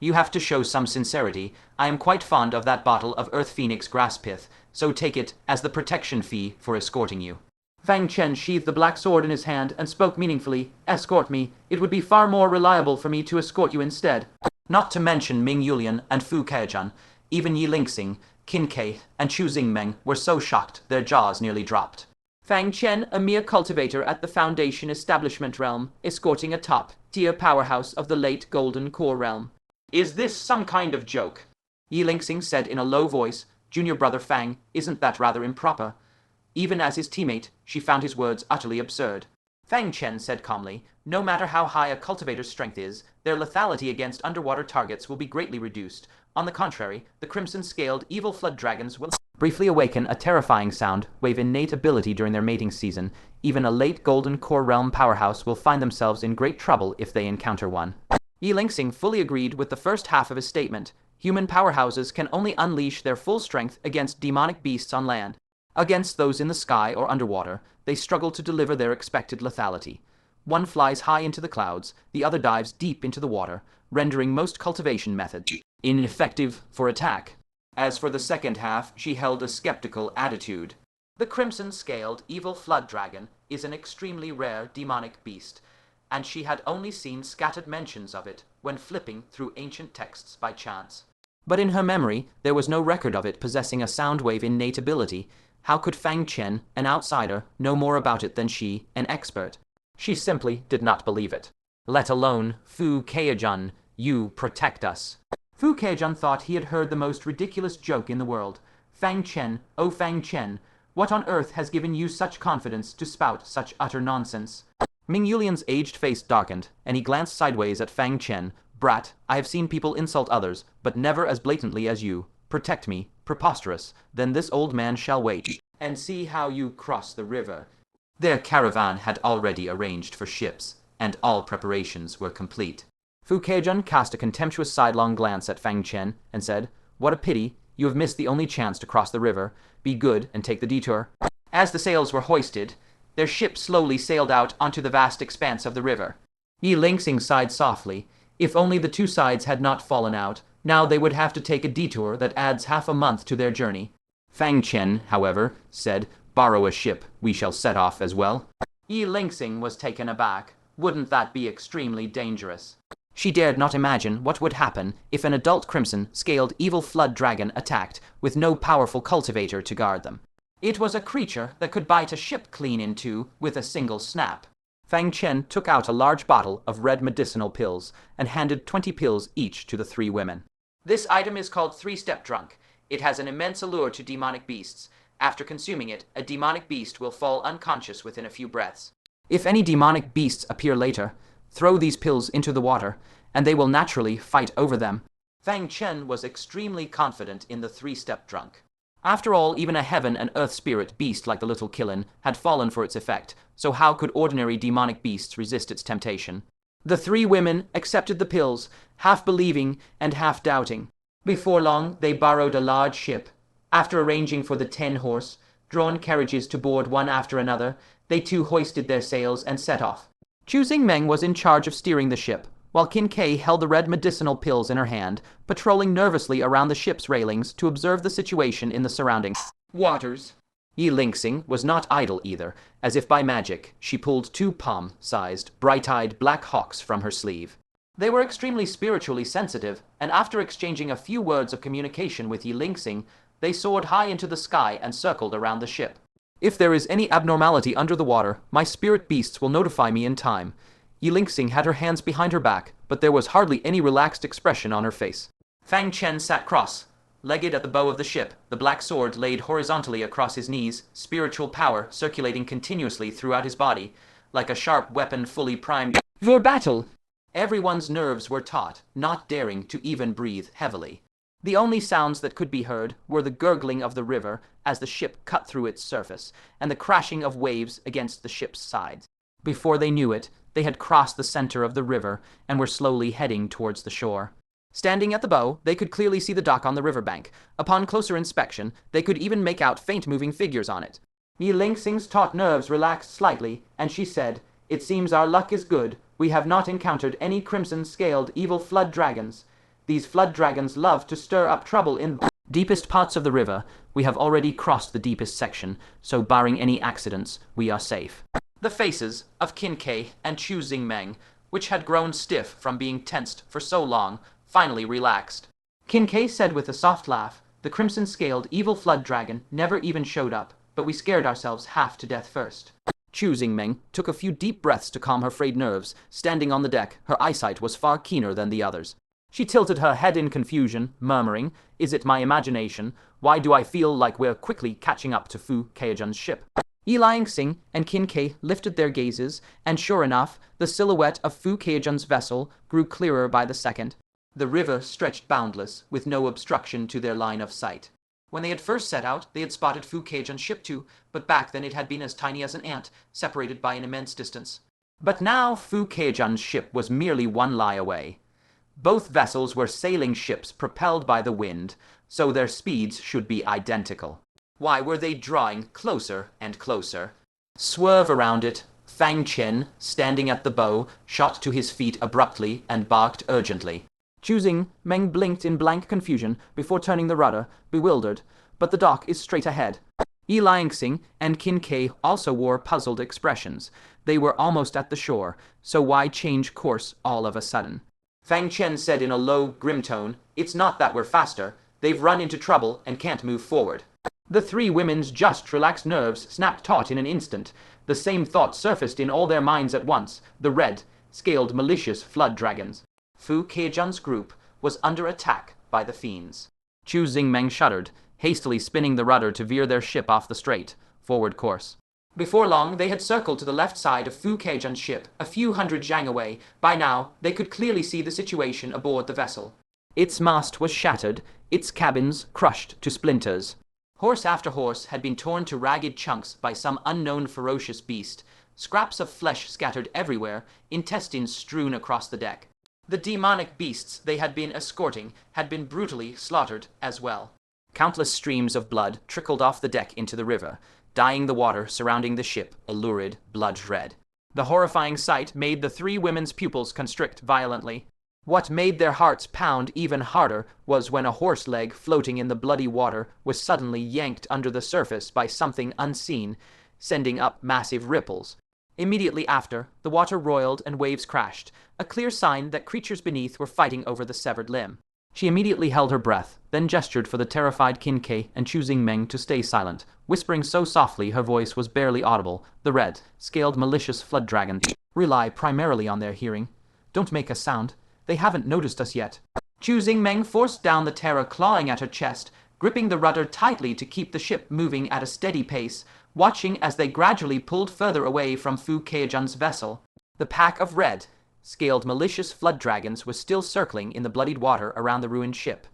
You have to show some sincerity. I am quite fond of that bottle of Earth Phoenix grass pith, so take it as the protection fee for escorting you." Fang Chen sheathed the black sword in his hand and spoke meaningfully. "Escort me. It would be far more reliable for me to escort you instead." Not to mention Ming Yulian and Fu Chaojun, even Yi Lingxing, Qin Kai, and Chu Xingmeng were so shocked their jaws nearly dropped. Fang Chen, a mere cultivator at the Foundation establishment realm, escorting a top-tier powerhouse of the late Golden Core realm. "Is this some kind of joke?" Yi Lingxing said in a low voice. "Junior brother Fang, isn't that rather improper?" Even as his teammate, she found his words utterly absurd. Fang Chen said calmly, "No matter how high a cultivator's strength is, their lethality against underwater targets will be greatly reduced. On the contrary, the crimson-scaled evil flood dragons will briefly awaken a terrifying sound wave innate ability during their mating season. Even a late Golden Core realm powerhouse will find themselves in great trouble if they encounter one." Yi Lingxing fully agreed with the first half of his statement. Human powerhouses can only unleash their full strength against demonic beasts on land. Against those in the sky or underwater, they struggle to deliver their expected lethality. One flies high into the clouds, the other dives deep into the water, rendering most cultivation methods ineffective for attack. As for the second half, she held a skeptical attitude. The crimson-scaled evil flood dragon is an extremely rare demonic beast, and she had only seen scattered mentions of it when flipping through ancient texts by chance. But in her memory, there was no record of it possessing a sound wave innate ability. How could Fang Chen, an outsider, know more about it than she, an expert? She simply did not believe it. Let alone, "Fu Chaojun, you protect us." Fu Chaojun thought he had heard the most ridiculous joke in the world. "Fang Chen, oh Fang Chen, what on earth has given you such confidence to spout such utter nonsense?" Ming Yulian's aged face darkened, and he glanced sideways at Fang Chen. "Brat, I have seen people insult others, but never as blatantly as you. Protect me. Preposterous. Then this old man shall wait and see how you cross the river." Their caravan had already arranged for ships, and all preparations were complete. Fu Chaojun cast a contemptuous sidelong glance at Fang Chen and said, "What a pity. You have missed the only chance to cross the river. Be good and take the detour." As the sails were hoisted, their ship slowly sailed out onto the vast expanse of the river. Yi Lingxing sighed softly. If only the two sides had not fallen out, now they would have to take a detour that adds half a month to their journey. Fang Chen, however, said, "Borrow a ship, we shall set off as well." Yi Lingxing was taken aback. Wouldn't that be extremely dangerous? She dared not imagine what would happen if an adult crimson-scaled evil flood dragon attacked with no powerful cultivator to guard them. It was a creature that could bite a ship clean in two with a single snap. Fang Chen took out a large bottle of red medicinal pills and handed 20 pills each to the three women. "This item is called Three-Step Drunk. It has an immense allure to demonic beasts. After consuming it, a demonic beast will fall unconscious within a few breaths. If any demonic beasts appear later, throw these pills into the water, and they will naturally fight over them." Fang Chen was extremely confident in the Three-Step Drunk. After all, even a heaven and earth spirit beast like the little Killin had fallen for its effect, so how could ordinary demonic beasts resist its temptation? The three women accepted the pills, half believing and half doubting. Before long, they borrowed a large ship. After arranging for the 10-horse, drawn carriages to board one after another, they too hoisted their sails and set off. Chu Xingmeng was in charge of steering the ship, while Qin Kai held the red medicinal pills in her hand, patrolling nervously around the ship's railings to observe the situation in the surrounding waters. Yi Lingxing was not idle either. As if by magic, she pulled two palm-sized, bright-eyed black hawks from her sleeve. They were extremely spiritually sensitive, and after exchanging a few words of communication with Yi Lingxing, they soared high into the sky and circled around the ship. "If there is any abnormality under the water, my spirit beasts will notify me in time." Yi Lingxing had her hands behind her back, but there was hardly any relaxed expression on her face. Fang Chen sat cross-legged at the bow of the ship, the black sword laid horizontally across his knees, spiritual power circulating continuously throughout his body, like a sharp weapon fully primed for battle. Everyone's nerves were taut, not daring to even breathe heavily. The only sounds that could be heard were the gurgling of the river as the ship cut through its surface, and the crashing of waves against the ship's sides. Before they knew it, they had crossed the center of the river and were slowly heading towards the shore. Standing at the bow, they could clearly see the dock on the riverbank. Upon closer inspection, they could even make out faint moving figures on it. Yi Lingxing's taut nerves relaxed slightly, and she said, "It seems our luck is good. We have not encountered any crimson-scaled evil flood dragons. These flood dragons love to stir up trouble in deepest parts of the river. We have already crossed the deepest section, so barring any accidents, we are safe. The faces of Qin Kai and Chu Xingmeng, which had grown stiff from being tensed for so long, finally relaxed. Qin Kai said with a soft laugh, "The crimson-scaled evil flood dragon never even showed up, but we scared ourselves half to death first." Chu Xingmeng took a few deep breaths to calm her frayed nerves. Standing on the deck, her eyesight was far keener than the others. She tilted her head in confusion, murmuring, "Is it my imagination? Why do I feel like we're quickly catching up to Fu Chaojun's ship?" Yixing and Qin Kai lifted their gazes, and sure enough, the silhouette of Fu Chaojun's vessel grew clearer by the second. The river stretched boundless, with no obstruction to their line of sight. When they had first set out, they had spotted Fu Chaojun's ship too, but back then it had been as tiny as an ant, separated by an immense distance. But now Fu Chaojun's ship was merely one lie away. Both vessels were sailing ships propelled by the wind, so their speeds should be identical. Why were they drawing closer and closer? Swerve around it. Fang Chen, standing at the bow, shot to his feet abruptly and barked urgently. Chu Xingmeng blinked in blank confusion before turning the rudder, bewildered, but the dock is straight ahead. Yixing and Qin Kai also wore puzzled expressions. They were almost at the shore, so why change course all of a sudden? Fang Chen said in a low, grim tone, "It's not that we're faster. They've run into trouble and can't move forward." The three women's just relaxed nerves snapped taut in an instant. The same thought surfaced in all their minds at once: the red, scaled malicious flood dragons. Fu Chaojun's group was under attack by the fiends. Chu Xingmeng shuddered, hastily spinning the rudder to veer their ship off the straight, forward course. Before long, they had circled to the left side of Fu Chaojun's ship, a few hundred zhang away. By now, they could clearly see the situation aboard the vessel. Its mast was shattered, its cabins crushed to splinters. Horse after horse had been torn to ragged chunks by some unknown ferocious beast, scraps of flesh scattered everywhere, intestines strewn across the deck. The demonic beasts they had been escorting had been brutally slaughtered as well. Countless streams of blood trickled off the deck into the river, dyeing the water surrounding the ship a lurid blood red. The horrifying sight made the three women's pupils constrict violently. What made their hearts pound even harder was when a horse leg floating in the bloody water was suddenly yanked under the surface by something unseen, sending up massive ripples. Immediately after, the water roiled and waves crashed, a clear sign that creatures beneath were fighting over the severed limb. She immediately held her breath, then gestured for the terrified Qin Kai and Chu Xingmeng to stay silent, whispering so softly her voice was barely audible. "The red, scaled malicious flood dragons rely primarily on their hearing. Don't make a sound. They haven't noticed us yet." Chu Xingmeng forced down the terror clawing at her chest, gripping the rudder tightly to keep the ship moving at a steady pace, watching as they gradually pulled further away from Fu Chaojun's vessel. The pack of red, scaled malicious flood dragons was still circling in the bloodied water around the ruined ship,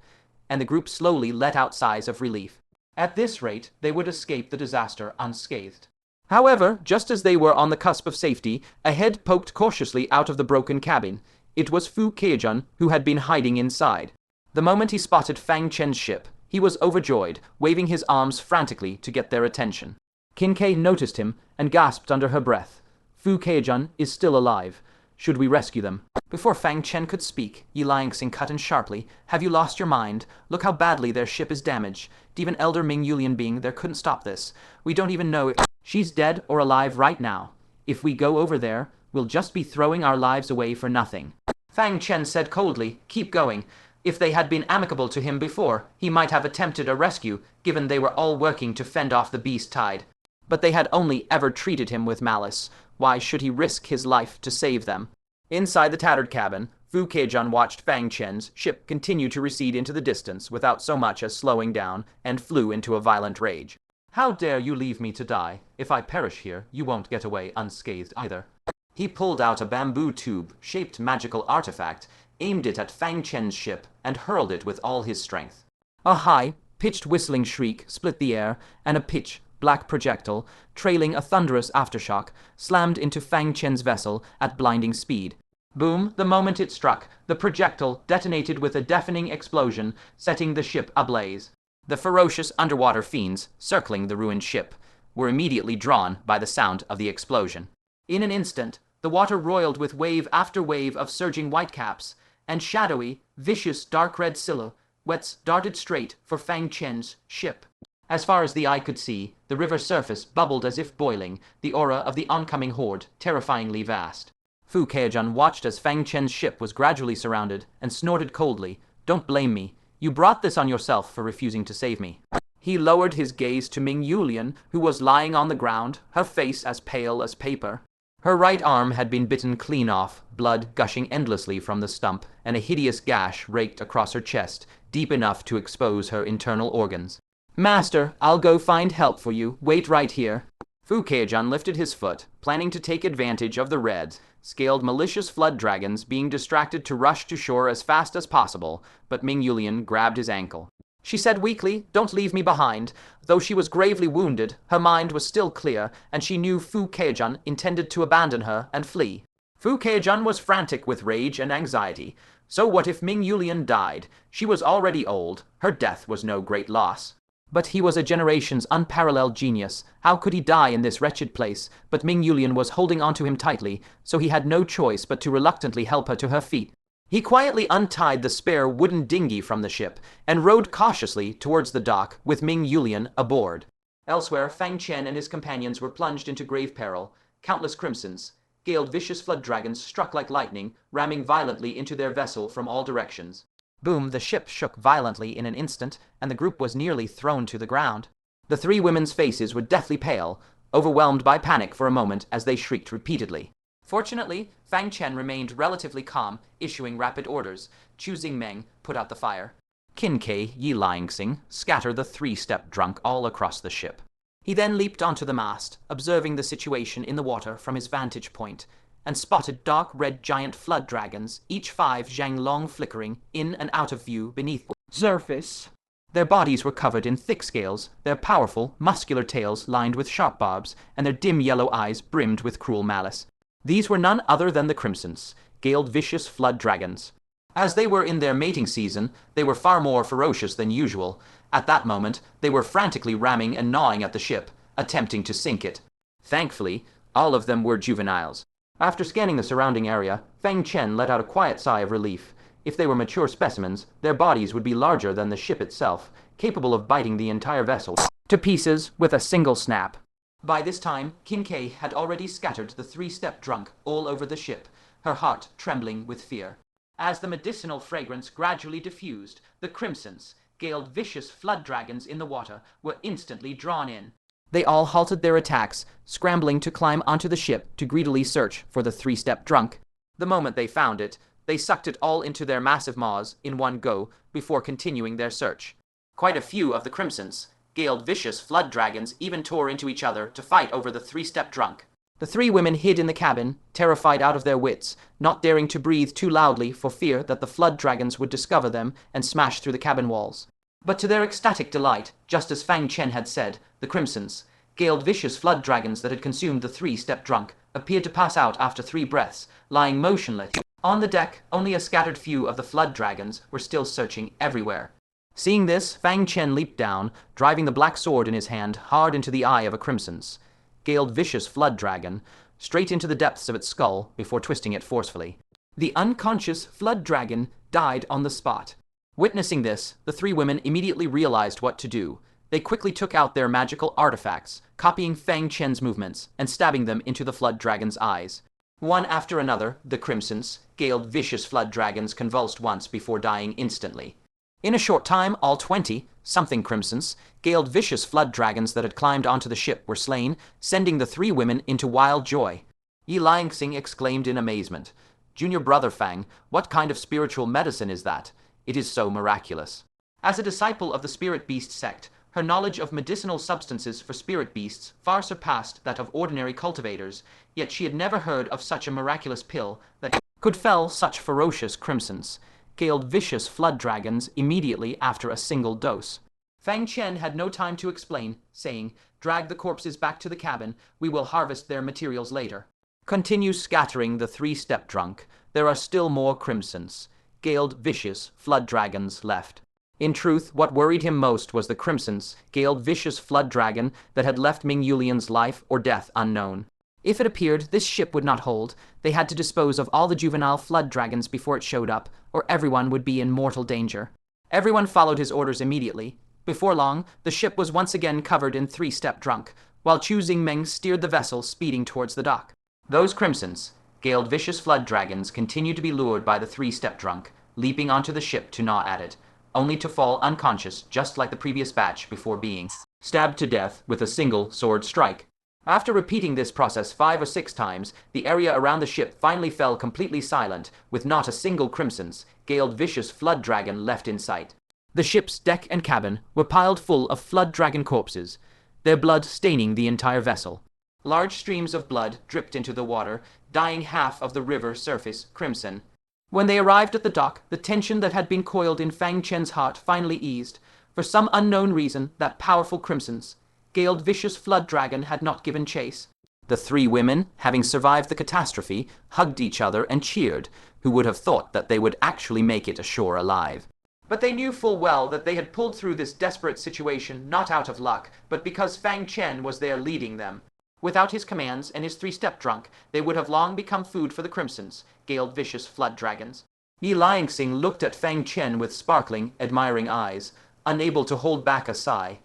and the group slowly let out sighs of relief. At this rate, they would escape the disaster unscathed. However, just as they were on the cusp of safety, a head poked cautiously out of the broken cabin. It was Fu Chaojun, who had been hiding inside. The moment he spotted Fang Chen's ship, he was overjoyed, waving his arms frantically to get their attention. Qin Kai noticed him and gasped under her breath. "Fu Chaojun is still alive. Should we rescue them?" Before Fang Chen could speak, Yixing cut in sharply. "Have you lost your mind? Look how badly their ship is damaged. Even Elder Ming Yulian being there couldn't stop this. We don't even know if she's dead or alive right now. If we go over there, we'll just be throwing our lives away for nothing." Fang Chen said coldly, "Keep going. If they had been amicable to him before, he might have attempted a rescue, given they were all working to fend off the beast tide. But they had only ever treated him with malice. Why should he risk his life to save them?" Inside the tattered cabin, Fu Chaojun watched Fang Chen's ship continue to recede into the distance without so much as slowing down, and flew into a violent rage. "How dare you leave me to die? If I perish here, you won't get away unscathed either." He pulled out a bamboo tube-shaped magical artifact, aimed it at Fang Chen's ship, and hurled it with all his strength. A high-pitched whistling shriek split the air, and a pitch-black projectile, trailing a thunderous aftershock, slammed into Fang Chen's vessel at blinding speed. Boom! The moment it struck, the projectile detonated with a deafening explosion, setting the ship ablaze. The ferocious underwater fiends, circling the ruined ship, were immediately drawn by the sound of the explosion. In an instant, the water roiled with wave after wave of surging whitecaps, and shadowy, vicious dark red silhouettes darted straight for Fang Chen's ship. As far as the eye could see, the river's surface bubbled as if boiling, the aura of the oncoming horde terrifyingly vast. Fu Chaojun watched as Fang Chen's ship was gradually surrounded and snorted coldly, "Don't blame me. You brought this on yourself for refusing to save me." He lowered his gaze to Ming Yulian, who was lying on the ground, her face as pale as paper. Her right arm had been bitten clean off, blood gushing endlessly from the stump, and a hideous gash raked across her chest, deep enough to expose her internal organs. "Master, I'll go find help for you. Wait right here." Fu Chaojun lifted his foot, planning to take advantage of the red-scaled malicious flood dragons being distracted to rush to shore as fast as possible, but Ming Yulian grabbed his ankle. She said weakly, "Don't leave me behind." Though she was gravely wounded, her mind was still clear, and she knew Fu Chaojun intended to abandon her and flee. Fu Chaojun was frantic with rage and anxiety. So what if Ming Yulian died? She was already old. Her death was no great loss. But he was a generation's unparalleled genius. How could he die in this wretched place? But Ming Yulian was holding onto him tightly, so he had no choice but to reluctantly help her to her feet. He quietly untied the spare wooden dinghy from the ship and rowed cautiously towards the dock with Ming Yulian aboard. Elsewhere, Fang Chen and his companions were plunged into grave peril. Countless crimsons, scaled vicious flood dragons struck like lightning, ramming violently into their vessel from all directions. Boom, the ship shook violently in an instant, and the group was nearly thrown to the ground. The three women's faces were deathly pale, overwhelmed by panic for a moment as they shrieked repeatedly. Fortunately, Fang Chen remained relatively calm, issuing rapid orders. Choosing Meng, put out the fire. Qin Ke, Yi Liangxing, scatter the three-step drunk all across the ship. He then leaped onto the mast, observing the situation in the water from his vantage point, and spotted dark red giant flood dragons, each 5 zhang long flickering in and out of view beneath the surface. Their bodies were covered in thick scales, their powerful, muscular tails lined with sharp barbs, and their dim yellow eyes brimmed with cruel malice. These were none other than the crimsons, scaled vicious flood dragons. As they were in their mating season, they were far more ferocious than usual. At that moment, they were frantically ramming and gnawing at the ship, attempting to sink it. Thankfully, all of them were juveniles. After scanning the surrounding area, Fang Chen let out a quiet sigh of relief. If they were mature specimens, their bodies would be larger than the ship itself, capable of biting the entire vessel to pieces with a single snap. By this time, Qin Ke had already scattered the three-step drunk all over the ship, her heart trembling with fear. As the medicinal fragrance gradually diffused, the crimsons, scaled vicious flood dragons in the water, were instantly drawn in. They all halted their attacks, scrambling to climb onto the ship to greedily search for the three-step drunk. The moment they found it, they sucked it all into their massive maws in one go before continuing their search. Quite a few of the crimsons, scaled vicious flood dragons, even tore into each other to fight over the three-step drunk. The three women hid in the cabin, terrified out of their wits, not daring to breathe too loudly for fear that the flood dragons would discover them and smash through the cabin walls. But to their ecstatic delight, just as Fang Chen had said, the crimsons, scaled vicious flood dragons that had consumed the three-step drunk, appeared to pass out after 3 breaths, lying motionless. On the deck, only a scattered few of the flood dragons were still searching everywhere. Seeing this, Fang Chen leaped down, driving the black sword in his hand hard into the eye of a crimson's scaled vicious flood dragon, straight into the depths of its skull before twisting it forcefully. The unconscious flood dragon died on the spot. Witnessing this, the 3 women immediately realized what to do. They quickly took out their magical artifacts, copying Fang Chen's movements and stabbing them into the flood dragon's eyes. One after another, the crimsons, scaled vicious flood dragons convulsed once before dying instantly. In a short time, all 20-something crimsons, scaled vicious flood dragons that had climbed onto the ship were slain, sending the 3 women into wild joy. Yi Liangxing exclaimed in amazement, "Junior brother Fang, what kind of spiritual medicine is that? It is so miraculous." As a disciple of the spirit beast sect, her knowledge of medicinal substances for spirit beasts far surpassed that of ordinary cultivators, yet she had never heard of such a miraculous pill that could fell such ferocious crimsons, scaled vicious flood dragons immediately after a single dose. Fang Chen had no time to explain, saying, "Drag the corpses back to the cabin. We will harvest their materials later. Continue scattering the three-step drunk. There are still more crimsons, scaled vicious flood dragons left." In truth, what worried him most was the crimsons, scaled vicious flood dragon that had left Ming Yulian's life or death unknown. If it appeared this ship would not hold, they had to dispose of all the juvenile flood dragons before it showed up, or everyone would be in mortal danger. Everyone followed his orders immediately. Before long, the ship was once again covered in three-step drunk, while Chu Xingmeng steered the vessel speeding towards the dock. Those crimsons, scaled vicious flood dragons, continued to be lured by the three-step drunk, leaping onto the ship to gnaw at it, only to fall unconscious just like the previous batch before being stabbed to death with a single sword strike. After repeating this process 5 or 6 times, the area around the ship finally fell completely silent, with not a single crimson's scaled vicious flood dragon left in sight. The ship's deck and cabin were piled full of flood dragon corpses, their blood staining the entire vessel. Large streams of blood dripped into the water, dyeing half of the river surface crimson. When they arrived at the dock, the tension that had been coiled in Fang Chen's heart finally eased. For some unknown reason, that powerful crimson's scaled vicious flood dragon had not given chase. The 3 women, having survived the catastrophe, hugged each other and cheered. Who would have thought that they would actually make it ashore alive? But they knew full well that they had pulled through this desperate situation not out of luck, but because Fang Chen was there leading them. Without his commands and his 3-step drunk, they would have long become food for the crimsons, scaled vicious flood dragons. Yi Liangxing looked at Fang Chen with sparkling, admiring eyes, unable to hold back a sigh.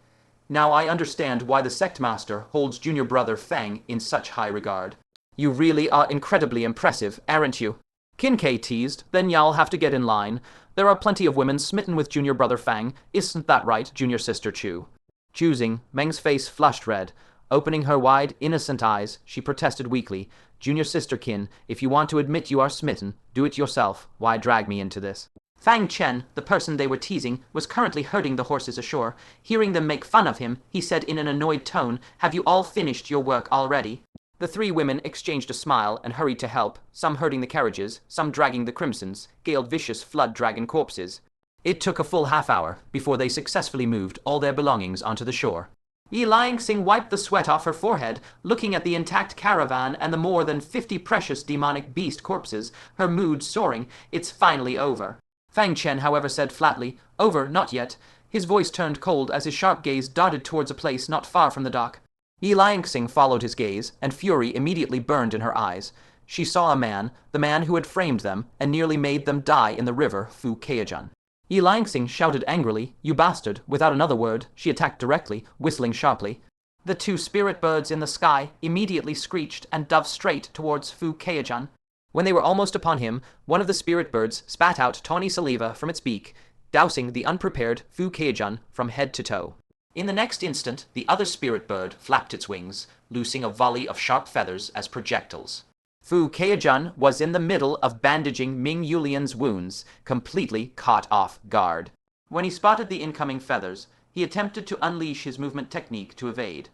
Now I understand why the sect master holds junior brother Fang in such high regard. You really are incredibly impressive, aren't you? Qin Kai teased, then y'all have to get in line. There are plenty of women smitten with junior brother Fang, isn't that right, junior sister Chu? Choosing, Meng's face flushed red. Opening her wide, innocent eyes, she protested weakly, Junior sister Qin, if you want to admit you are smitten, do it yourself. Why drag me into this? Fang Chen, the person they were teasing, was currently herding the horses ashore. Hearing them make fun of him, he said in an annoyed tone, have you all finished your work already? The 3 women exchanged a smile and hurried to help, some herding the carriages, some dragging the crimsons, scaled vicious flood dragon corpses. It took a full half-hour before they successfully moved all their belongings onto the shore. Yi Liangxing wiped the sweat off her forehead, looking at the intact caravan and the more than 50 precious demonic beast corpses, her mood soaring. It's finally over. Fang Chen, however, said flatly, over, not yet. His voice turned cold as his sharp gaze darted towards a place not far from the dock. Yi Liangxing followed his gaze, and fury immediately burned in her eyes. She saw a man, the man who had framed them, and nearly made them die in the river Fu Chaojun. Yi Liangxing shouted angrily, you bastard. Without another word, she attacked directly, whistling sharply. The 2 spirit birds in the sky immediately screeched and dove straight towards Fu Chaojun. When they were almost upon him, one of the spirit birds spat out tawny saliva from its beak, dousing the unprepared Fu Chaojun from head to toe. In the next instant, the other spirit bird flapped its wings, loosing a volley of sharp feathers as projectiles. Fu Chaojun was in the middle of bandaging Ming Yulian's wounds, completely caught off guard. When he spotted the incoming feathers, he attempted to unleash his movement technique to evade,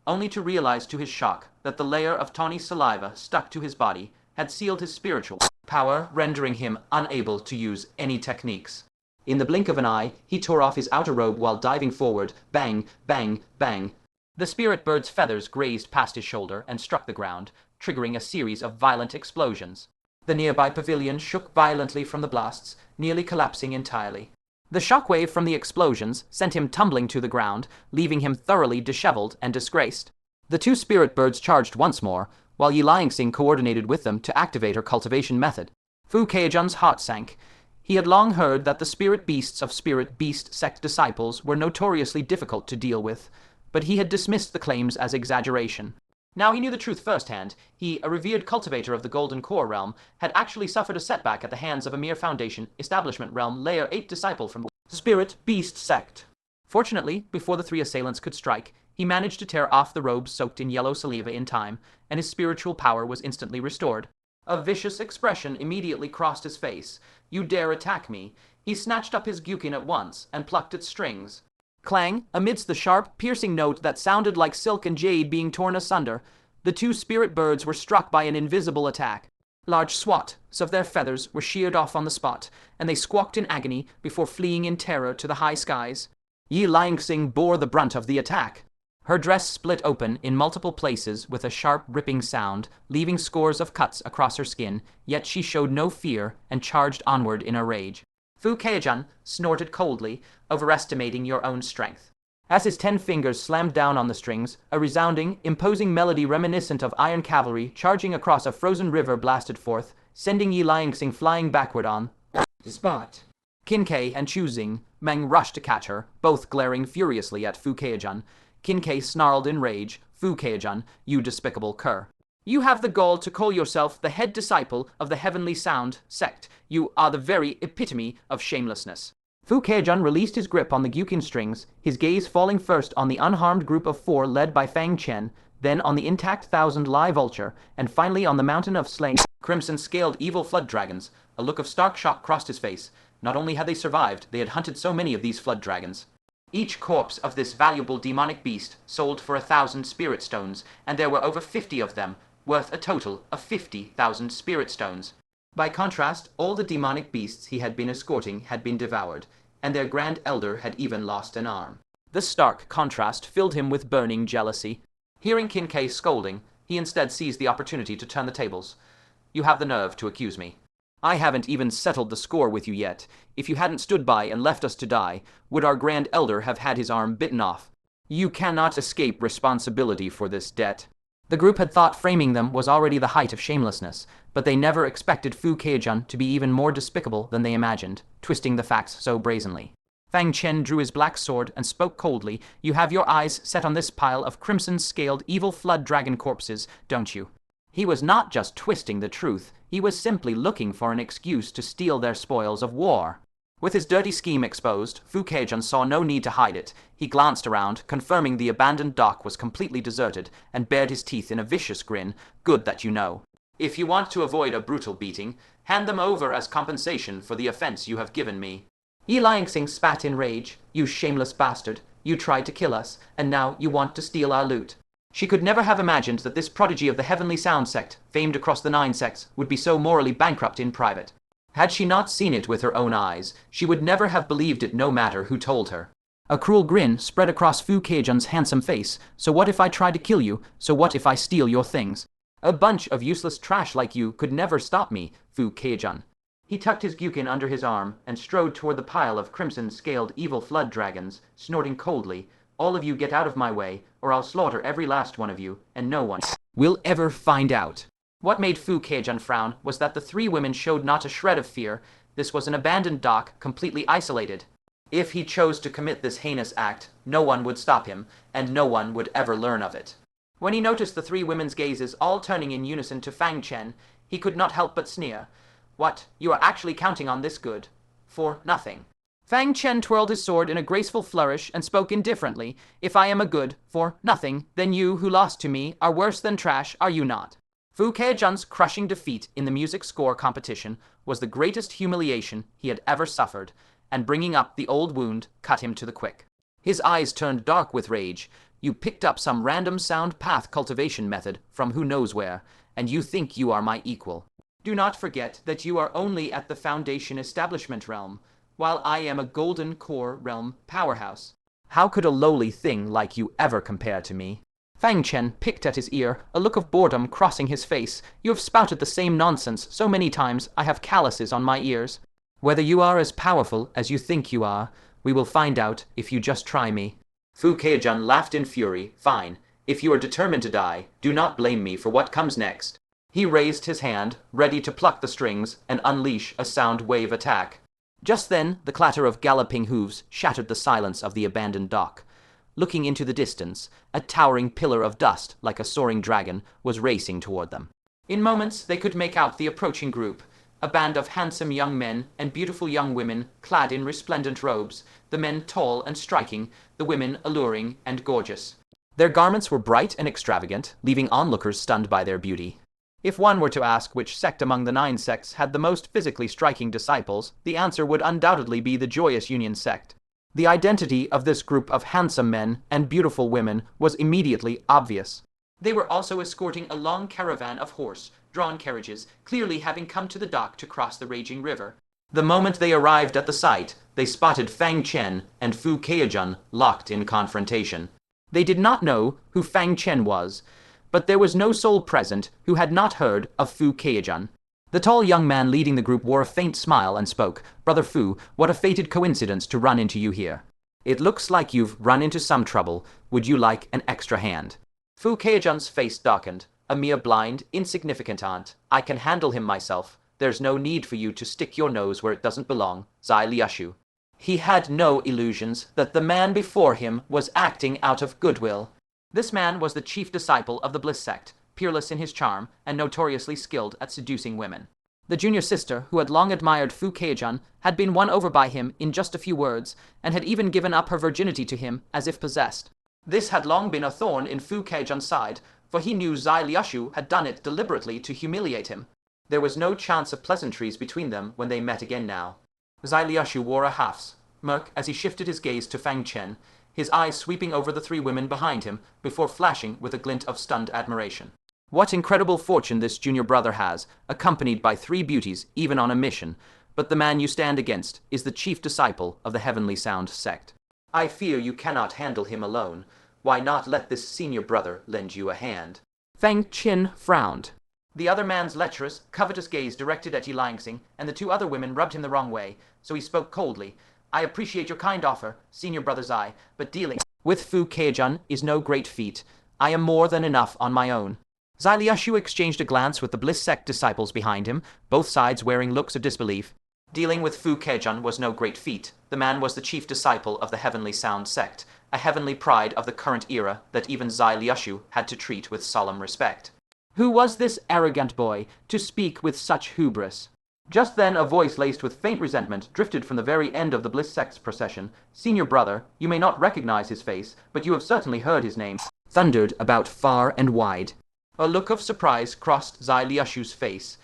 only to realize to his shock that the layer of tawny saliva stuck to his body had sealed his spiritual power, rendering him unable to use any techniques. In the blink of an eye, he tore off his outer robe while diving forward. Bang, bang, bang. The spirit bird's feathers grazed past his shoulder and struck the ground, triggering a series of violent explosions. The nearby pavilion shook violently from the blasts, nearly collapsing entirely. The shockwave from the explosions sent him tumbling to the ground, leaving him thoroughly disheveled and disgraced. The 2 spirit birds charged once more, while Yi Liangxing coordinated with them to activate her cultivation method. Fu Chaojun's heart sank. He had long heard that the spirit beasts of spirit beast sect disciples were notoriously difficult to deal with, but he had dismissed the claims as exaggeration. Now he knew the truth firsthand. He, a revered cultivator of the Golden Core realm, had actually suffered a setback at the hands of a mere Foundation Establishment realm Layer 8 disciple from the Spirit Beast sect. Fortunately, before the 3 assailants could strike, he managed to tear off the robes soaked in yellow saliva in time, and his spiritual power was instantly restored. A vicious expression immediately crossed his face. You dare attack me? He snatched up his gyukin at once and plucked its strings. Clang, amidst the sharp, piercing note that sounded like silk and jade being torn asunder, the 2 spirit birds were struck by an invisible attack. Large swathes of their feathers were sheared off on the spot, and they squawked in agony before fleeing in terror to the high skies. Yi Liangxing bore the brunt of the attack. Her dress split open in multiple places with a sharp, ripping sound, leaving scores of cuts across her skin, yet she showed no fear and charged onward in a rage. Fu Chaojun snorted coldly, overestimating your own strength. As his 10 fingers slammed down on the strings, a resounding, imposing melody reminiscent of iron cavalry charging across a frozen river blasted forth, sending Yi Liangxing flying backward on the spot. Qinkei and Chu Xing Meng rushed to catch her, both glaring furiously at Fu Chaojun. Qinkei snarled in rage, "Fu Chaojun, you despicable cur. You have the gall to call yourself the head disciple of the Heavenly Sound sect. You are the very epitome of shamelessness." Fu Chaojun released his grip on the Gyukin strings, his gaze falling first on the unharmed group of 4 led by Fang Chen, then on the intact 1,000 Lai Vulture, and finally on the mountain of slain crimson-scaled evil flood dragons. A look of stark shock crossed his face. Not only had they survived, they had hunted so many of these flood dragons. Each corpse of this valuable demonic beast sold for 1,000 spirit stones, and there were over 50 of them, worth a total of 50,000 spirit stones. By contrast, all the demonic beasts he had been escorting had been devoured, and their grand elder had even lost an arm. The stark contrast filled him with burning jealousy. Hearing Qinkei scolding, he instead seized the opportunity to turn the tables. "You have the nerve to accuse me. I haven't even settled the score with you yet. If you hadn't stood by and left us to die, would our grand elder have had his arm bitten off? You cannot escape responsibility for this debt." The group had thought framing them was already the height of shamelessness, but they never expected Fu Chaojun to be even more despicable than they imagined, twisting the facts so brazenly. Fang Chen drew his black sword and spoke coldly. "You have your eyes set on this pile of crimson-scaled evil flood dragon corpses, don't you?" He was not just twisting the truth, he was simply looking for an excuse to steal their spoils of war. With his dirty scheme exposed, Fu Chaojun saw no need to hide it. He glanced around, confirming the abandoned dock was completely deserted, and bared his teeth in a vicious grin. "Good that you know. If you want to avoid a brutal beating, hand them over as compensation for the offense you have given me." Yi Liangxing spat in rage. "You shameless bastard. You tried to kill us, and now you want to steal our loot." She could never have imagined that this prodigy of the Heavenly Sound sect, famed across the 9 sects, would be so morally bankrupt in private. Had she not seen it with her own eyes, she would never have believed it no matter who told her. A cruel grin spread across Fu Chaojun's handsome face. "So what if I try to kill you? So what if I steal your things? A bunch of useless trash like you could never stop me, Fu Chaojun." He tucked his Gyukin under his arm and strode toward the pile of crimson-scaled evil flood dragons, snorting coldly. "All of you get out of my way, or I'll slaughter every last one of you, and no one will ever find out." What made Fu Chaojun frown was that the 3 women showed not a shred of fear. This was an abandoned dock, completely isolated. If he chose to commit this heinous act, no one would stop him, and no one would ever learn of it. When he noticed the 3 women's gazes all turning in unison to Fang Chen, he could not help but sneer. "What, you are actually counting on this good? For nothing." Fang Chen twirled his sword in a graceful flourish and spoke indifferently. "If I am a good for nothing, then you who lost to me are worse than trash, are you not?" Fu Chaojun's crushing defeat in the music score competition was the greatest humiliation he had ever suffered, and bringing up the old wound cut him to the quick. His eyes turned dark with rage. "You picked up some random sound path cultivation method from who knows where, and you think you are my equal. Do not forget that you are only at the Foundation Establishment realm, while I am a Golden Core realm powerhouse. How could a lowly thing like you ever compare to me?" Fang Chen picked at his ear, a look of boredom crossing his face. "You have spouted the same nonsense so many times I have calluses on my ears. Whether you are as powerful as you think you are, we will find out if you just try me." Fu Chaojun laughed in fury. "Fine. If you are determined to die, do not blame me for what comes next." He raised his hand, ready to pluck the strings and unleash a sound wave attack. Just then, the clatter of galloping hooves shattered the silence of the abandoned dock. Looking into the distance, a towering pillar of dust, like a soaring dragon, was racing toward them. In moments, they could make out the approaching group, a band of handsome young men and beautiful young women clad in resplendent robes, the men tall and striking, the women alluring and gorgeous. Their garments were bright and extravagant, leaving onlookers stunned by their beauty. If one were to ask which sect among the 9 sects had the most physically striking disciples, the answer would undoubtedly be the Joyous Union sect. The identity of this group of handsome men and beautiful women was immediately obvious. They were also escorting a long caravan of horse-drawn carriages, clearly having come to the dock to cross the raging river. The moment they arrived at the site, they spotted Fang Chen and Fu Chaojun locked in confrontation. They did not know who Fang Chen was, but there was no soul present who had not heard of Fu Chaojun. The tall young man leading the group wore a faint smile and spoke. "Brother Fu, what a fated coincidence to run into you here." It looks like you've run into some trouble. Would you like an extra hand? Fu Chaojun's face darkened. A mere blind, insignificant ant. I can handle him myself. There's no need for you to stick your nose where it doesn't belong, Zai Liashu. He had no illusions that the man before him was acting out of goodwill. This man was the chief disciple of the Bliss sect, peerless in his charm and notoriously skilled at seducing women. The junior sister, who had long admired Fu Chaojun, had been won over by him in just a few words, and had even given up her virginity to him as if possessed. This had long been a thorn in Fu Chaojun's side, for he knew Zai Liashu had done it deliberately to humiliate him. There was no chance of pleasantries between them when they met again now. Zai Liashu wore a half-smirk as he shifted his gaze to Fang Chen, his eyes sweeping over the three women behind him before flashing with a glint of stunned admiration. What incredible fortune this junior brother has, accompanied by three beauties, even on a mission. But the man you stand against is the chief disciple of the Heavenly Sound sect. I fear you cannot handle him alone. Why not let this senior brother lend you a hand? Fang Chen frowned. The other man's lecherous, covetous gaze directed at Yi Langsing, and the two other women rubbed him the wrong way, so he spoke coldly. I appreciate your kind offer, senior brother Zai, but dealing with Fu Chaojun is no great feat. I am more than enough on my own. Zai Liashu exchanged a glance with the Bliss sect disciples behind him, both sides wearing looks of disbelief. Dealing with Fu Chaojun was no great feat. The man was the chief disciple of the Heavenly Sound sect, a heavenly pride of the current era that even Zai Liashu had to treat with solemn respect. Who was this arrogant boy to speak with such hubris? Just then a voice laced with faint resentment drifted from the very end of the Bliss sect's procession. Senior brother, you may not recognize his face, but you have certainly heard his name. Thundered about far and wide. A look of surprise crossed Zai Liashu's face.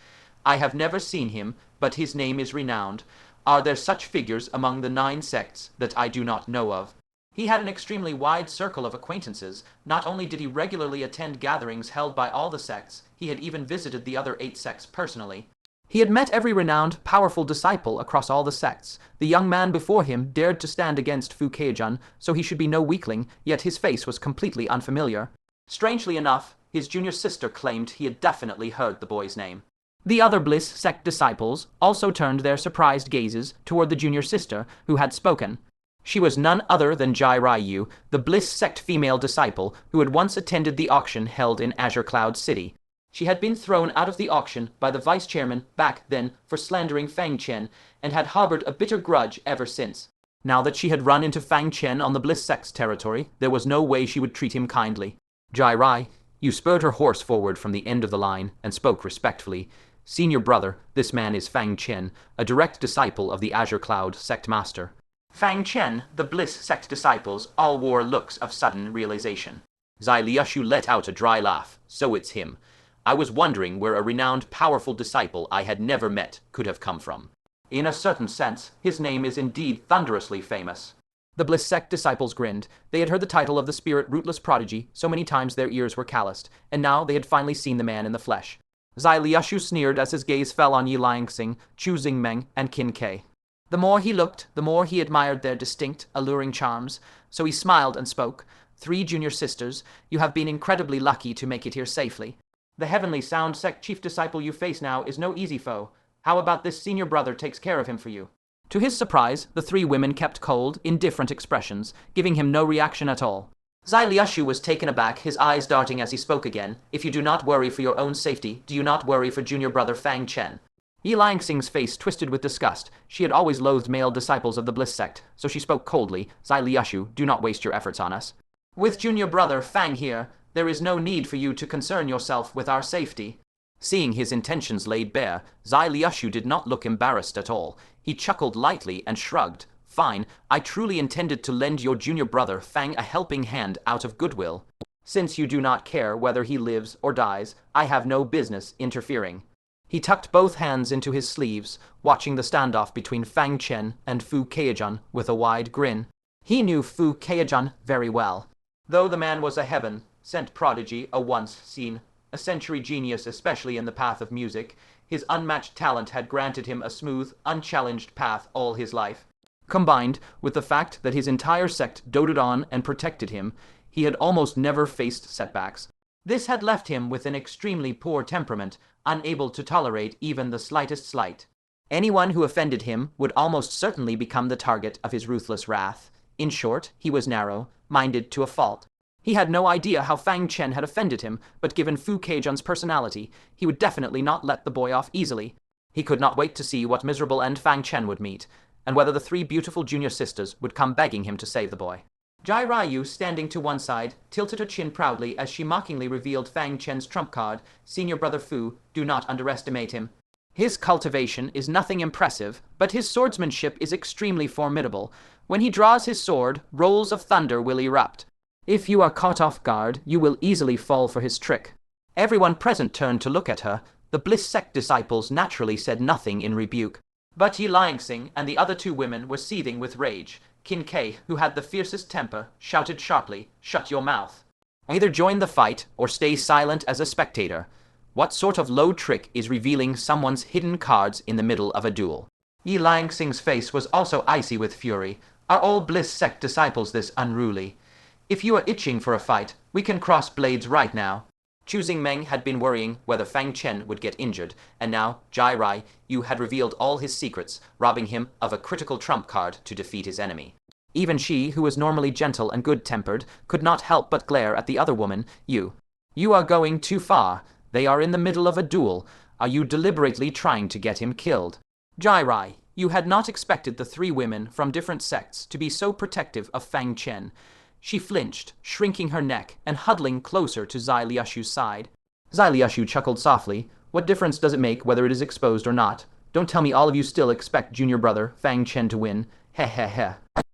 I have never seen him, but his name is renowned. Are there such figures among the 9 sects that I do not know of? He had an extremely wide circle of acquaintances. Not only did he regularly attend gatherings held by all the sects, he had even visited the other 8 sects personally. He had met every renowned, powerful disciple across all the sects. The young man before him dared to stand against Fu Chaojun, so he should be no weakling, yet his face was completely unfamiliar. Strangely enough, his junior sister claimed he had definitely heard the boy's name. The other Bliss sect disciples also turned their surprised gazes toward the junior sister who had spoken. She was none other than Jai Ryu, the Bliss sect female disciple who had once attended the auction held in Azure Cloud City. She had been thrown out of the auction by the vice chairman back then for slandering Fang Chen, and had harbored a bitter grudge ever since. Now that she had run into Fang Chen on the Bliss sect's territory, there was no way she would treat him kindly. Jai Ryu, you spurred her horse forward from the end of the line and spoke respectfully. Senior brother, this man is Fang Chen, a direct disciple of the Azure Cloud sect master. Fang Chen, the Bliss sect disciples, all wore looks of sudden realization. Zai Liashu let out a dry laugh. So it's him. I was wondering where a renowned, powerful disciple I had never met could have come from. In a certain sense, his name is indeed thunderously famous. The Bliss sect disciples grinned. They had heard the title of the spirit rootless prodigy so many times their ears were calloused, and now they had finally seen the man in the flesh. Zai Liashu sneered as his gaze fell on Yi Langsing, Chu Xingmeng, and Qin Kai. The more he looked, the more he admired their distinct, alluring charms, so he smiled and spoke. 3 junior sisters, you have been incredibly lucky to make it here safely. The Heavenly Sound sect chief disciple you face now is no easy foe. How about this senior brother takes care of him for you? To his surprise, the 3 women kept cold, indifferent expressions, giving him no reaction at all. Zai Liashu was taken aback, his eyes darting as he spoke again. If you do not worry for your own safety, do you not worry for junior brother Fang Chen? Yi Langsing's face twisted with disgust. She had always loathed male disciples of the Bliss sect, so she spoke coldly. Zai Liashu, do not waste your efforts on us. With junior brother Fang here, there is no need for you to concern yourself with our safety. Seeing his intentions laid bare, Zai Liashu did not look embarrassed at all. He chuckled lightly and shrugged. Fine, I truly intended to lend your junior brother Fang a helping hand out of goodwill. Since you do not care whether he lives or dies, I have no business interfering. He tucked both hands into his sleeves, watching the standoff between Fang Chen and Fu Chaojun with a wide grin. He knew Fu Chaojun very well. Though the man was a heaven-sent prodigy, a once-seen, a century genius especially in the path of music, his unmatched talent had granted him a smooth, unchallenged path all his life. Combined with the fact that his entire sect doted on and protected him, he had almost never faced setbacks. This had left him with an extremely poor temperament, unable to tolerate even the slightest slight. Anyone who offended him would almost certainly become the target of his ruthless wrath. In short, he was narrow-minded to a fault. He had no idea how Fang Chen had offended him, but given Fu Chaojun's personality, he would definitely not let the boy off easily. He could not wait to see what miserable end Fang Chen would meet, and whether the three beautiful junior sisters would come begging him to save the boy. Jai Ryu, standing to one side, tilted her chin proudly as she mockingly revealed Fang Chen's trump card. Senior brother Fu, do not underestimate him. His cultivation is nothing impressive, but his swordsmanship is extremely formidable. When he draws his sword, rolls of thunder will erupt. If you are caught off guard, you will easily fall for his trick. Everyone present turned to look at her. The Bliss sect disciples naturally said nothing in rebuke. But Yi Liangxing and the other two women were seething with rage. Qin Kei, who had the fiercest temper, shouted sharply, "Shut your mouth. Either join the fight or stay silent as a spectator. What sort of low trick is revealing someone's hidden cards in the middle of a duel?" Yi Liangxing's face was also icy with fury. Are all Bliss sect disciples this unruly? If you are itching for a fight, we can cross blades right now. Chu Xingmeng had been worrying whether Fang Chen would get injured, and now Jai Ryu had revealed all his secrets, robbing him of a critical trump card to defeat his enemy. Even she, who was normally gentle and good-tempered, could not help but glare at the other woman. You are going too far. They are in the middle of a duel. Are you deliberately trying to get him killed? Jai Ryu had not expected the three women from different sects to be so protective of Fang Chen. She flinched, shrinking her neck and huddling closer to Zai Liushu's side. Zai Liushu chuckled softly. What difference does it make whether it is exposed or not? Don't tell me all of you still expect junior brother Fang Chen to win. Heh heh heh.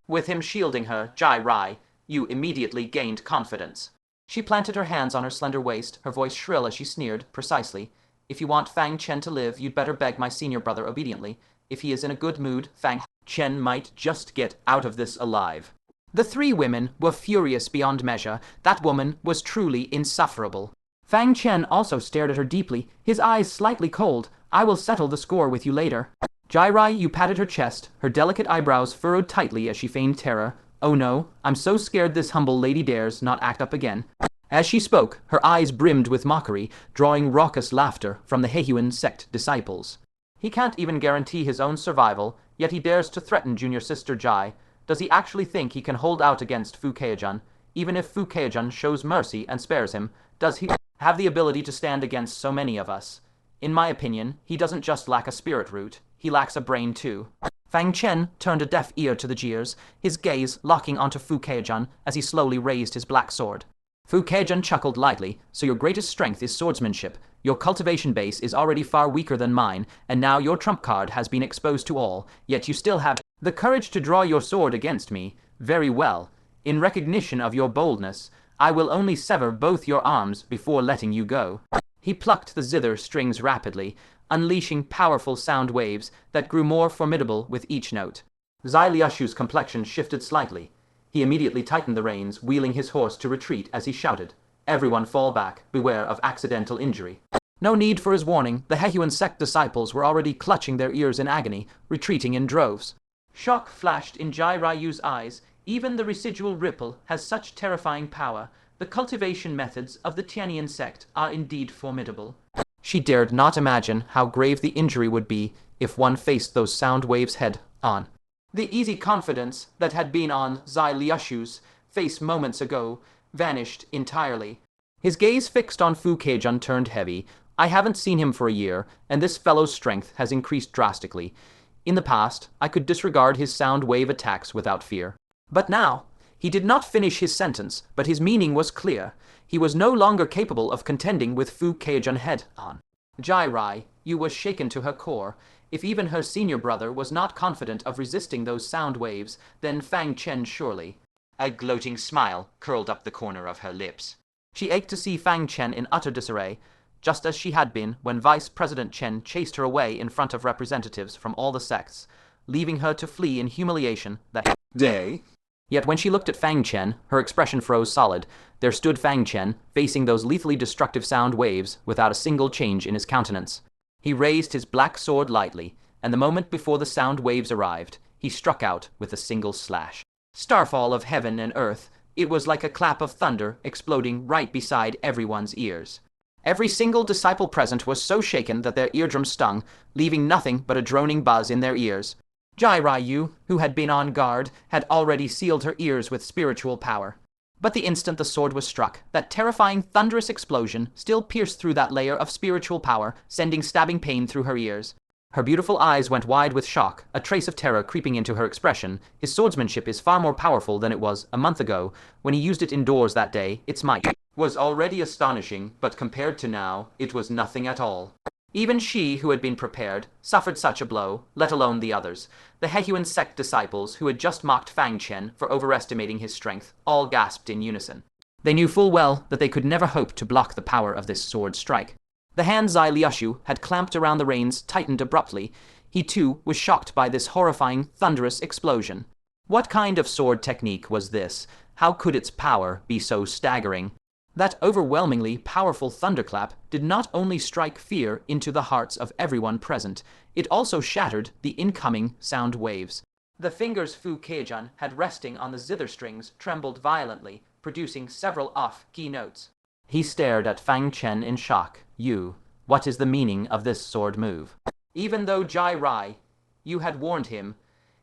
With him shielding her, Jai Ryu immediately gained confidence. She planted her hands on her slender waist, her voice shrill as she sneered, precisely. If you want Fang Chen to live, you'd better beg my senior brother obediently. If he is in a good mood, Fang Chen might just get out of this alive. The three women were furious beyond measure. That woman was truly insufferable. Fang Chen also stared at her deeply, his eyes slightly cold. I will settle the score with you later. Jai Ryu patted her chest, her delicate eyebrows furrowed tightly as she feigned terror. Oh no, I'm so scared this humble lady dares not act up again. As she spoke, her eyes brimmed with mockery, drawing raucous laughter from the Hehuan sect disciples. He can't even guarantee his own survival, yet he dares to threaten junior sister Jai. Does he actually think he can hold out against Fu Chaojun? Even if Fu Chaojun shows mercy and spares him, does he have the ability to stand against so many of us? In my opinion, he doesn't just lack a spirit root, he lacks a brain too. Fang Chen turned a deaf ear to the jeers, his gaze locking onto Fu Chaojun as he slowly raised his black sword. Fu Chaojun chuckled lightly. So your greatest strength is swordsmanship. Your cultivation base is already far weaker than mine, and now your trump card has been exposed to all, yet you still have the courage to draw your sword against me. Very well. In recognition of your boldness, I will only sever both your arms before letting you go. He plucked the zither strings rapidly, unleashing powerful sound waves that grew more formidable with each note. Zai Liushu's complexion shifted slightly. He immediately tightened the reins, wheeling his horse to retreat as he shouted, "Everyone fall back, beware of accidental injury." No need for his warning, the Hehuan sect disciples were already clutching their ears in agony, retreating in droves. Shock flashed in Jai Ryu's eyes. Even the residual ripple has such terrifying power. The cultivation methods of the Tianian sect are indeed formidable. She dared not imagine how grave the injury would be if one faced those sound waves head on. The easy confidence that had been on Zai Liushu's face moments ago vanished entirely. His gaze fixed on Fu Chaojun turned heavy. I haven't seen him for a year, and this fellow's strength has increased drastically. In the past, I could disregard his sound wave attacks without fear. But now, he did not finish his sentence, but his meaning was clear. He was no longer capable of contending with Fu Chaojun head on. Jai Ryu was shaken to her core. If even her senior brother was not confident of resisting those sound waves, then Fang Chen surely. A gloating smile curled up the corner of her lips. She ached to see Fang Chen in utter disarray, just as she had been when Vice President Chen chased her away in front of representatives from all the sects, leaving her to flee in humiliation that day. Yet when she looked at Fang Chen, her expression froze solid. There stood Fang Chen, facing those lethally destructive sound waves without a single change in his countenance. He raised his black sword lightly, and the moment before the sound waves arrived, he struck out with a single slash. Starfall of heaven and earth, it was like a clap of thunder exploding right beside everyone's ears. Every single disciple present was so shaken that their eardrums stung, leaving nothing but a droning buzz in their ears. Jai Ryu, who had been on guard, had already sealed her ears with spiritual power. But the instant the sword was struck, that terrifying thunderous explosion still pierced through that layer of spiritual power, sending stabbing pain through her ears. Her beautiful eyes went wide with shock, a trace of terror creeping into her expression. His swordsmanship is far more powerful than it was a month ago. When he used it indoors that day, its might was already astonishing, but compared to now, it was nothing at all. Even she, who had been prepared, suffered such a blow, let alone the others. The Hehuan sect disciples, who had just mocked Fang Chen for overestimating his strength, all gasped in unison. They knew full well that they could never hope to block the power of this sword strike. The hand Zai Liushu had clamped around the reins tightened abruptly. He too was shocked by this horrifying, thunderous explosion. What kind of sword technique was this? How could its power be so staggering? That overwhelmingly powerful thunderclap did not only strike fear into the hearts of everyone present, it also shattered the incoming sound waves. The fingers Fu Chaojun had resting on the zither strings trembled violently, producing several off-key notes. He stared at Fang Chen in shock. What is the meaning of this sword move? Even though Jai Ryu had warned him,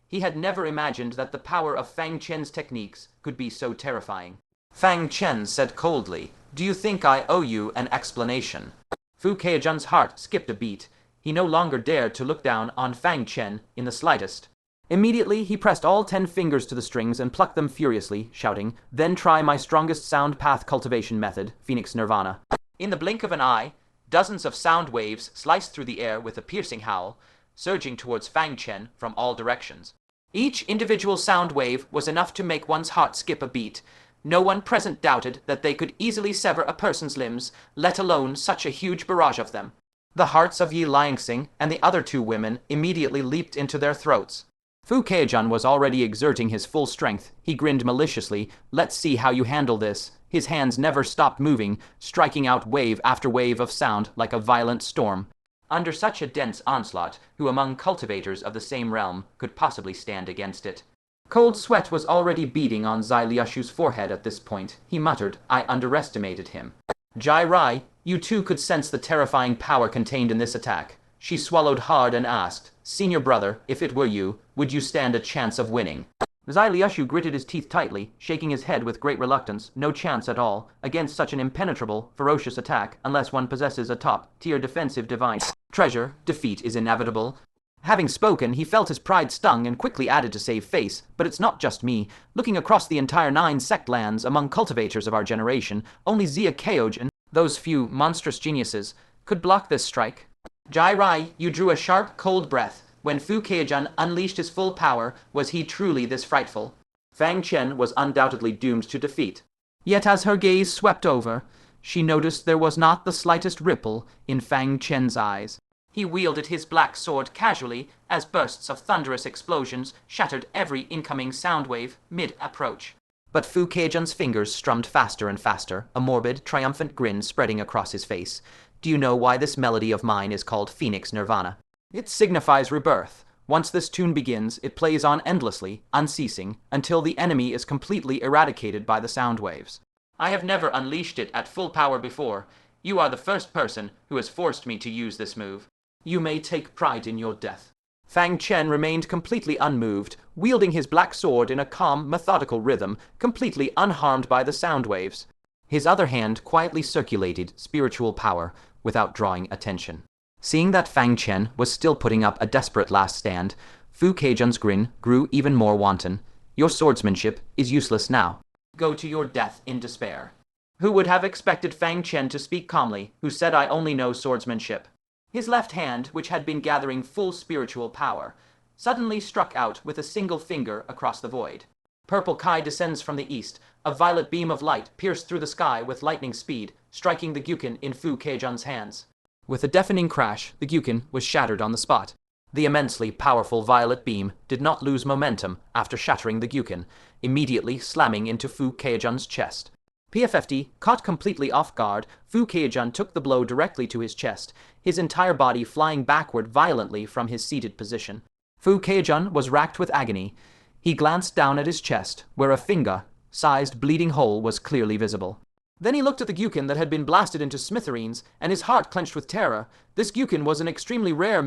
he had never imagined that the power of Fang Chen's techniques could be so terrifying. Fang Chen said coldly, "Do you think I owe you an explanation?" Fu Chaojun's heart skipped a beat. He no longer dared to look down on Fang Chen in the slightest. Immediately, he pressed all 10 fingers to the strings and plucked them furiously, shouting, "Then try my strongest sound path cultivation method, Phoenix Nirvana." In the blink of an eye, dozens of sound waves sliced through the air with a piercing howl, surging towards Fang Chen from all directions. Each individual sound wave was enough to make one's heart skip a beat. No one present doubted that they could easily sever a person's limbs, let alone such a huge barrage of them. The hearts of Yi Liangxing and the other 2 women immediately leaped into their throats. Fu Chaojun was already exerting his full strength. He grinned maliciously. "Let's see how you handle this." His hands never stopped moving, striking out wave after wave of sound like a violent storm. Under such a dense onslaught, who among cultivators of the same realm could possibly stand against it? Cold sweat was already beading on Zai Liushu's forehead at this point. He muttered, "I underestimated him." Jai Rai, you too could sense the terrifying power contained in this attack. She swallowed hard and asked, "Senior brother, if it were you, would you stand a chance of winning?" Zai Liushu gritted his teeth tightly, shaking his head with great reluctance. No chance at all, against such an impenetrable, ferocious attack, unless one possesses a top-tier defensive divine treasure. Defeat is inevitable. Having spoken, he felt his pride stung and quickly added to save face. "But it's not just me. Looking across the entire 9 sect lands among cultivators of our generation, only Fu Chaojun, those few monstrous geniuses, could block this strike." Jai Rai, you drew a sharp, cold breath. When Fu Chaojun unleashed his full power, was he truly this frightful? Fang Chen was undoubtedly doomed to defeat. Yet as her gaze swept over, she noticed there was not the slightest ripple in Fang Chen's eyes. He wielded his black sword casually as bursts of thunderous explosions shattered every incoming sound wave mid-approach. But Fu Chaojun's fingers strummed faster and faster, a morbid, triumphant grin spreading across his face. "Do you know why this melody of mine is called Phoenix Nirvana? It signifies rebirth. Once this tune begins, it plays on endlessly, unceasing, until the enemy is completely eradicated by the sound waves. I have never unleashed it at full power before. You are the first person who has forced me to use this move. You may take pride in your death." Fang Chen remained completely unmoved, wielding his black sword in a calm, methodical rhythm, completely unharmed by the sound waves. His other hand quietly circulated spiritual power without drawing attention. Seeing that Fang Chen was still putting up a desperate last stand, Fu Chaojun's grin grew even more wanton. "Your swordsmanship is useless now. Go to your death in despair." Who would have expected Fang Chen to speak calmly, who said, "I only know swordsmanship"? His left hand, which had been gathering full spiritual power, suddenly struck out with a single finger across the void. Purple Kai descends from the east. A violet beam of light pierced through the sky with lightning speed, striking the Gyukin in Fu Chaojun's hands. With a deafening crash, the Gyukin was shattered on the spot. The immensely powerful violet beam did not lose momentum after shattering the Gyukin, immediately slamming into Fu Chaojun's chest. PFFD, caught completely off guard, Fu Chaojun took the blow directly to his chest, his entire body flying backward violently from his seated position. Fu Chaojun was racked with agony. He glanced down at his chest, where a finger-sized bleeding hole was clearly visible. Then he looked at the Gyukin that had been blasted into smithereens, and his heart clenched with terror. This Gyukin was an extremely rare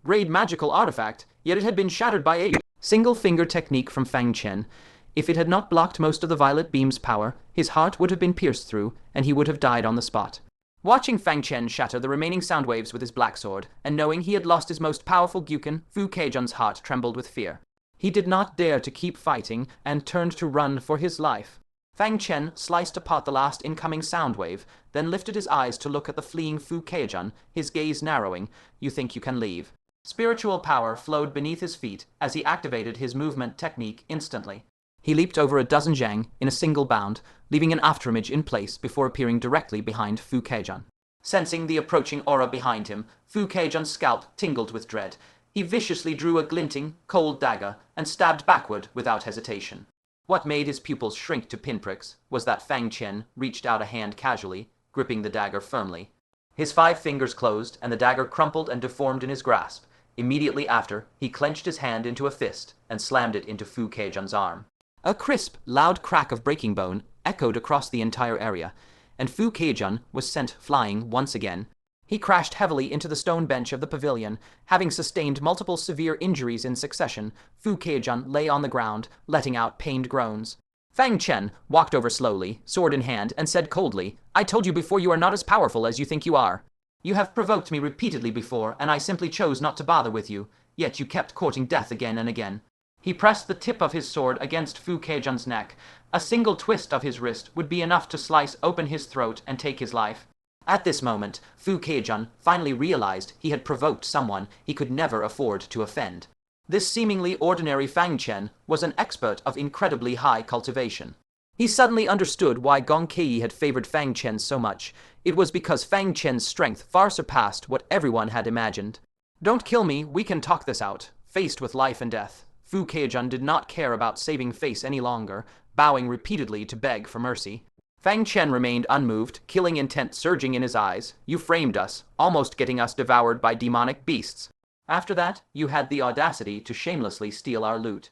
grade magical artifact, yet it had been shattered by a single finger technique from Fang Chen. If it had not blocked most of the violet beam's power, his heart would have been pierced through, and he would have died on the spot. Watching Fang Chen shatter the remaining sound waves with his black sword, and knowing he had lost his most powerful Gyukin, Fu Chaojun's heart trembled with fear. He did not dare to keep fighting, and turned to run for his life. Fang Chen sliced apart the last incoming sound wave, then lifted his eyes to look at the fleeing Fu Chaojun, his gaze narrowing. "You think you can leave?" Spiritual power flowed beneath his feet as he activated his movement technique instantly. He leaped over a dozen zhang in a single bound, leaving an afterimage in place before appearing directly behind Fu Chaojun. Sensing the approaching aura behind him, Fu Chaojun's scalp tingled with dread. He viciously drew a glinting, cold dagger and stabbed backward without hesitation. What made his pupils shrink to pinpricks was that Fang Chen reached out a hand casually, gripping the dagger firmly. His 5 fingers closed, and the dagger crumpled and deformed in his grasp. Immediately after, he clenched his hand into a fist and slammed it into Fu Chaojun's arm. A crisp, loud crack of breaking bone echoed across the entire area, and Fu Chaojun was sent flying once again. He crashed heavily into the stone bench of the pavilion. Having sustained multiple severe injuries in succession, Fu Chaojun lay on the ground, letting out pained groans. Fang Chen walked over slowly, sword in hand, and said coldly, "I told you before, you are not as powerful as you think you are. You have provoked me repeatedly before, and I simply chose not to bother with you, yet you kept courting death again and again." He pressed the tip of his sword against Fu Chaojun's neck. A single twist of his wrist would be enough to slice open his throat and take his life. At this moment, Fu Chaojun finally realized he had provoked someone he could never afford to offend. This seemingly ordinary Fang Chen was an expert of incredibly high cultivation. He suddenly understood why Gong Kei had favored Fang Chen so much. It was because Fang Chen's strength far surpassed what everyone had imagined. "Don't kill me, we can talk this out." Faced with life and death, Fu Chaojun did not care about saving face any longer, bowing repeatedly to beg for mercy. Fang Chen remained unmoved, killing intent surging in his eyes. "You framed us, almost getting us devoured by demonic beasts. After that, you had the audacity to shamelessly steal our loot.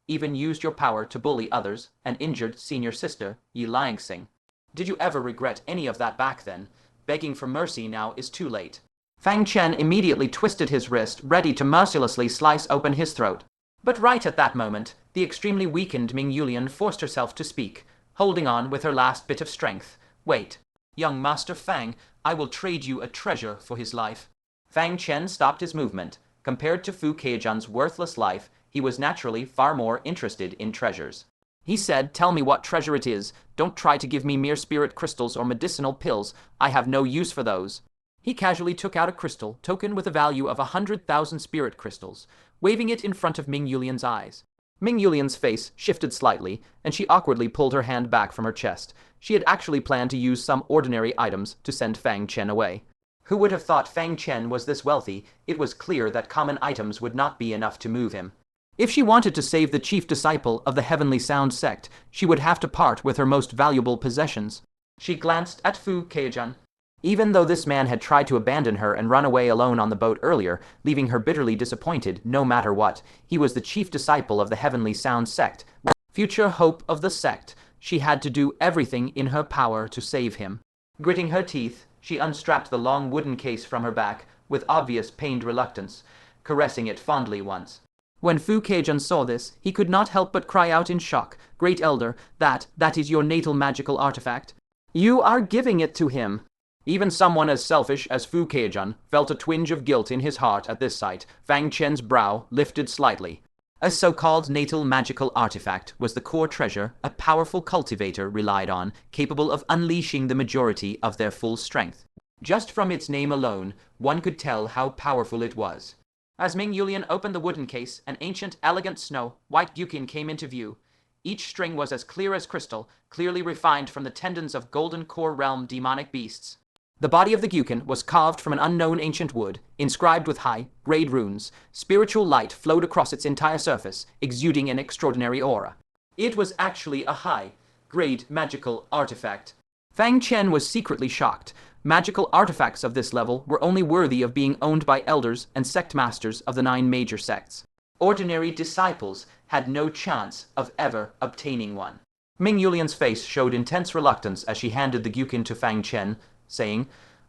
Even used your power to bully others, and injured senior sister, Yi Liangxing. Did you ever regret any of that back then? Begging for mercy now is too late." Fang Chen immediately twisted his wrist, ready to mercilessly slice open his throat. But right at that moment, the extremely weakened Ming Yulian forced herself to speak, holding on with her last bit of strength. "Wait, young Master Fang, I will trade you a treasure for his life." Fang Chen stopped his movement. Compared to Fu Chaojun's worthless life, he was naturally far more interested in treasures. He said, "Tell me what treasure it is. Don't try to give me mere spirit crystals or medicinal pills. I have no use for those." He casually took out a crystal token with a value of 100,000 spirit crystals, waving it in front of Ming Yulian's eyes. Ming Yulian's face shifted slightly, and she awkwardly pulled her hand back from her chest. She had actually planned to use some ordinary items to send Fang Chen away. Who would have thought Fang Chen was this wealthy? It was clear that common items would not be enough to move him. If she wanted to save the chief disciple of the Heavenly Sound sect, she would have to part with her most valuable possessions. She glanced at Fu Chaojun. Even though this man had tried to abandon her and run away alone on the boat earlier, leaving her bitterly disappointed no matter what, he was the chief disciple of the Heavenly Sound sect, future hope of the sect. She had to do everything in her power to save him. Gritting her teeth, she unstrapped the long wooden case from her back with obvious pained reluctance, caressing it fondly once. When Fu Chaojun saw this, he could not help but cry out in shock, "Great Elder, that is your natal magical artifact? You are giving it to him." Even someone as selfish as Fu Chaojun felt a twinge of guilt in his heart at this sight. Fang Chen's brow lifted slightly. A so-called natal magical artifact was the core treasure a powerful cultivator relied on, capable of unleashing the majority of their full strength. Just from its name alone, one could tell how powerful it was. As Ming Yulian opened the wooden case, an ancient, elegant snow-white gyukin came into view. Each string was as clear as crystal, clearly refined from the tendons of golden core realm demonic beasts. The body of the gyukin was carved from an unknown ancient wood, inscribed with high-grade runes. Spiritual light flowed across its entire surface, exuding an extraordinary aura. It was actually a high-grade magical artifact. Fang Chen was secretly shocked. Magical artifacts of this level were only worthy of being owned by elders and sect masters of the 9 major sects. Ordinary disciples had no chance of ever obtaining one. Ming Yulian's face showed intense reluctance as she handed the gyukin to Fang Chen, saying,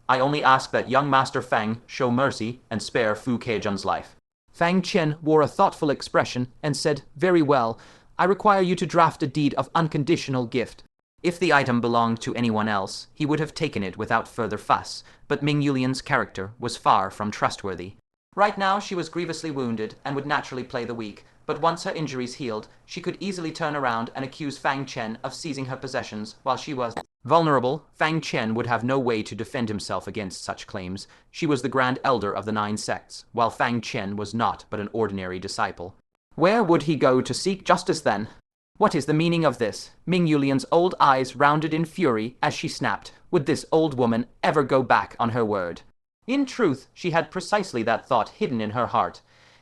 I only ask that young Master Fang show mercy and spare Fu Chaojun's life." Fang Chen wore a thoughtful expression and said, "Very well. I require you to draft a deed of unconditional gift." If the item belonged to anyone else, he would have taken it without further fuss, but Ming Yulian's character was far from trustworthy. Right now she was grievously wounded and would naturally play the weak, but once her injuries healed, she could easily turn around and accuse Fang Chen of seizing her possessions while she was vulnerable. Fang Chen would have no way to defend himself against such claims. She was the Grand Elder of the 9 sects, while Fang Chen was not but an ordinary disciple. Where would he go to seek justice then? What is the meaning of this? Ming Yulian's old eyes rounded in fury as she snapped. Would this old woman ever go back on her word? In truth, she had precisely that thought hidden in her heart.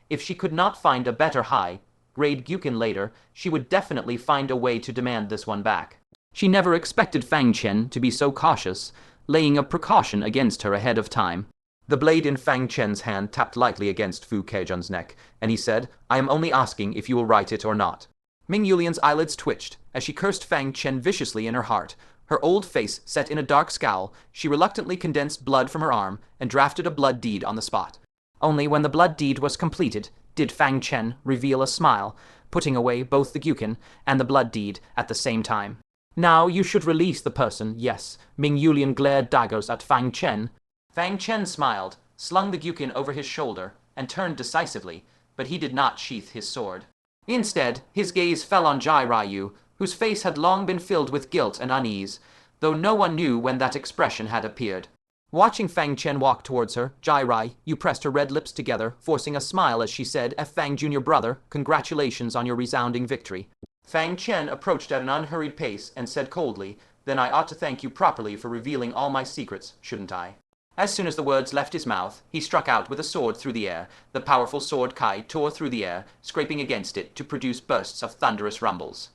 If she could not find a better high-grade Gyukin later, she would definitely find a way to demand this one back. She never expected Fang Chen to be so cautious, laying a precaution against her ahead of time. The blade in Fang Chen's hand tapped lightly against Fu Chaojun's neck, and he said, "I am only asking if you will write it or not." Ming Yulian's eyelids twitched as she cursed Fang Chen viciously in her heart. Her old face set in a dark scowl. She reluctantly condensed blood from her arm and drafted a blood deed on the spot. Only when the blood deed was completed did Fang Chen reveal a smile, putting away both the Gyukin and the blood deed at the same time. "Now you should release the person, yes." Ming Yulian glared daggers at Fang Chen. Fang Chen smiled, slung the Gyukin over his shoulder, and turned decisively, but he did not sheath his sword. Instead, his gaze fell on Jai Ryu, whose face had long been filled with guilt and unease, though no one knew when that expression had appeared. Watching Fang Chen walk towards her, Jai Ryu pressed her red lips together, forcing a smile as she said, "Fang Jr. brother, congratulations on your resounding victory." Fang Chen approached at an unhurried pace and said coldly, "Then I ought to thank you properly for revealing all my secrets, shouldn't I?" As soon as the words left his mouth, he struck out with a sword through the air. The powerful sword Kai tore through the air, scraping against it to produce bursts of thunderous rumbles.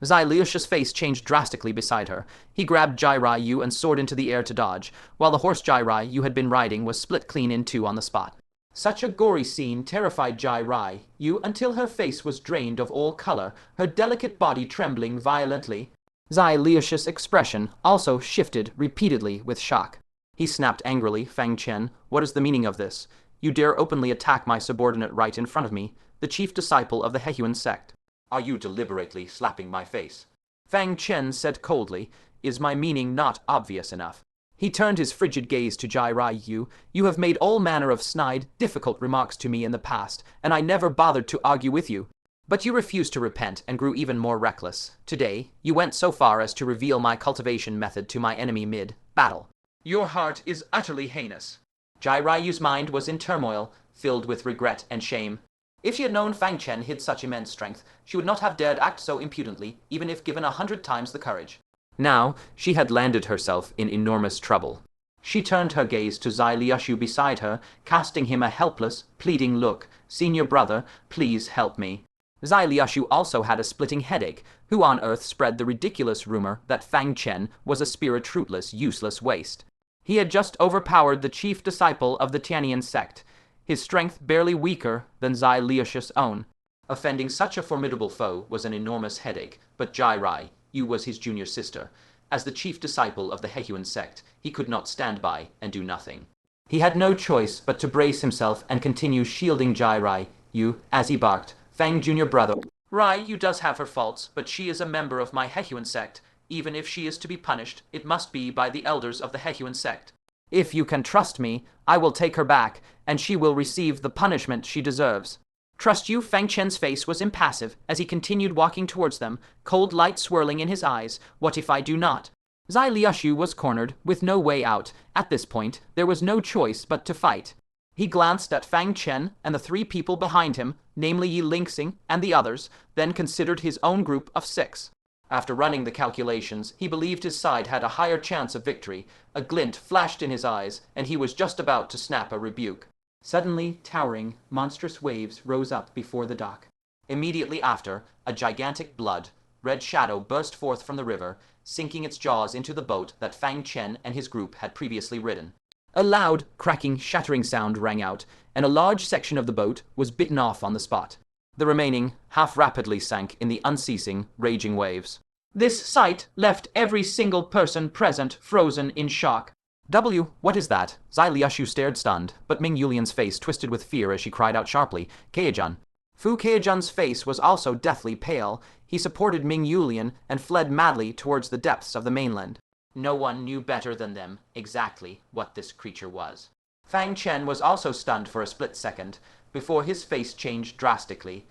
Zai Liush's face changed drastically beside her. He grabbed Jai Ryu and soared into the air to dodge, while the horse Jai Ryu had been riding was split clean in two on the spot. Such a gory scene terrified Jai Ryu until her face was drained of all color, her delicate body trembling violently. Zai Liush's expression also shifted repeatedly with shock. He snapped angrily, "Fang Chen, what is the meaning of this? You dare openly attack my subordinate right in front of me, the chief disciple of the Hehuan sect. Are you deliberately slapping my face?" Fang Chen said coldly, "Is my meaning not obvious enough?" He turned his frigid gaze to Jai Ryu. "You have made all manner of snide, difficult remarks to me in the past, and I never bothered to argue with you. But you refused to repent and grew even more reckless. Today, you went so far as to reveal my cultivation method to my enemy mid-battle. Your heart is utterly heinous." Jai Ryu's mind was in turmoil, filled with regret and shame. If she had known Fang Chen hid such immense strength, she would not have dared act so impudently, even if given 100 times the courage. Now, she had landed herself in enormous trouble. She turned her gaze to Zai Liushu beside her, casting him a helpless, pleading look. "Senior brother, please help me." Zai Liushu also had a splitting headache. Who on earth spread the ridiculous rumor that Fang Chen was a spirit-rootless, useless waste? He had just overpowered the chief disciple of the Tianian sect, his strength barely weaker than Zai Liushu's own. Offending such a formidable foe was an enormous headache, but Jai Ryu was his junior sister. As the chief disciple of the Hehuan sect, he could not stand by and do nothing. He had no choice but to brace himself and continue shielding Jai Ryu as he barked, "Fang Jr. brother, Ryu does have her faults, but she is a member of my Hehuan sect. Even if she is to be punished, it must be by the elders of the Hehuan sect. If you can trust me, I will take her back, and she will receive the punishment she deserves." "Trust you?" Fang Chen's face was impassive as he continued walking towards them, cold light swirling in his eyes. "What if I do not?" Zai Liushu was cornered, with no way out. At this point, there was no choice but to fight. He glanced at Fang Chen and the 3 people behind him, namely Yi Lingxing and the others, then considered his own group of 6. After running the calculations, he believed his side had a higher chance of victory. A glint flashed in his eyes, and he was just about to snap a rebuke. Suddenly, towering, monstrous waves rose up before the dock. Immediately after, a gigantic blood-red shadow burst forth from the river, sinking its jaws into the boat that Fang Chen and his group had previously ridden. A loud, cracking, shattering sound rang out, and a large section of the boat was bitten off on the spot. The remaining half rapidly sank in the unceasing, raging waves. This sight left every single person present frozen in shock. What is that? Zai Liushu stared stunned, but Ming Yulian's face twisted with fear as she cried out sharply, Chaojun. Fu Chaojun's face was also deathly pale. He supported Ming Yulian and fled madly towards the depths of the mainland. No one knew better than them exactly what this creature was. Fang Chen was also stunned for a split second, before his face changed drastically.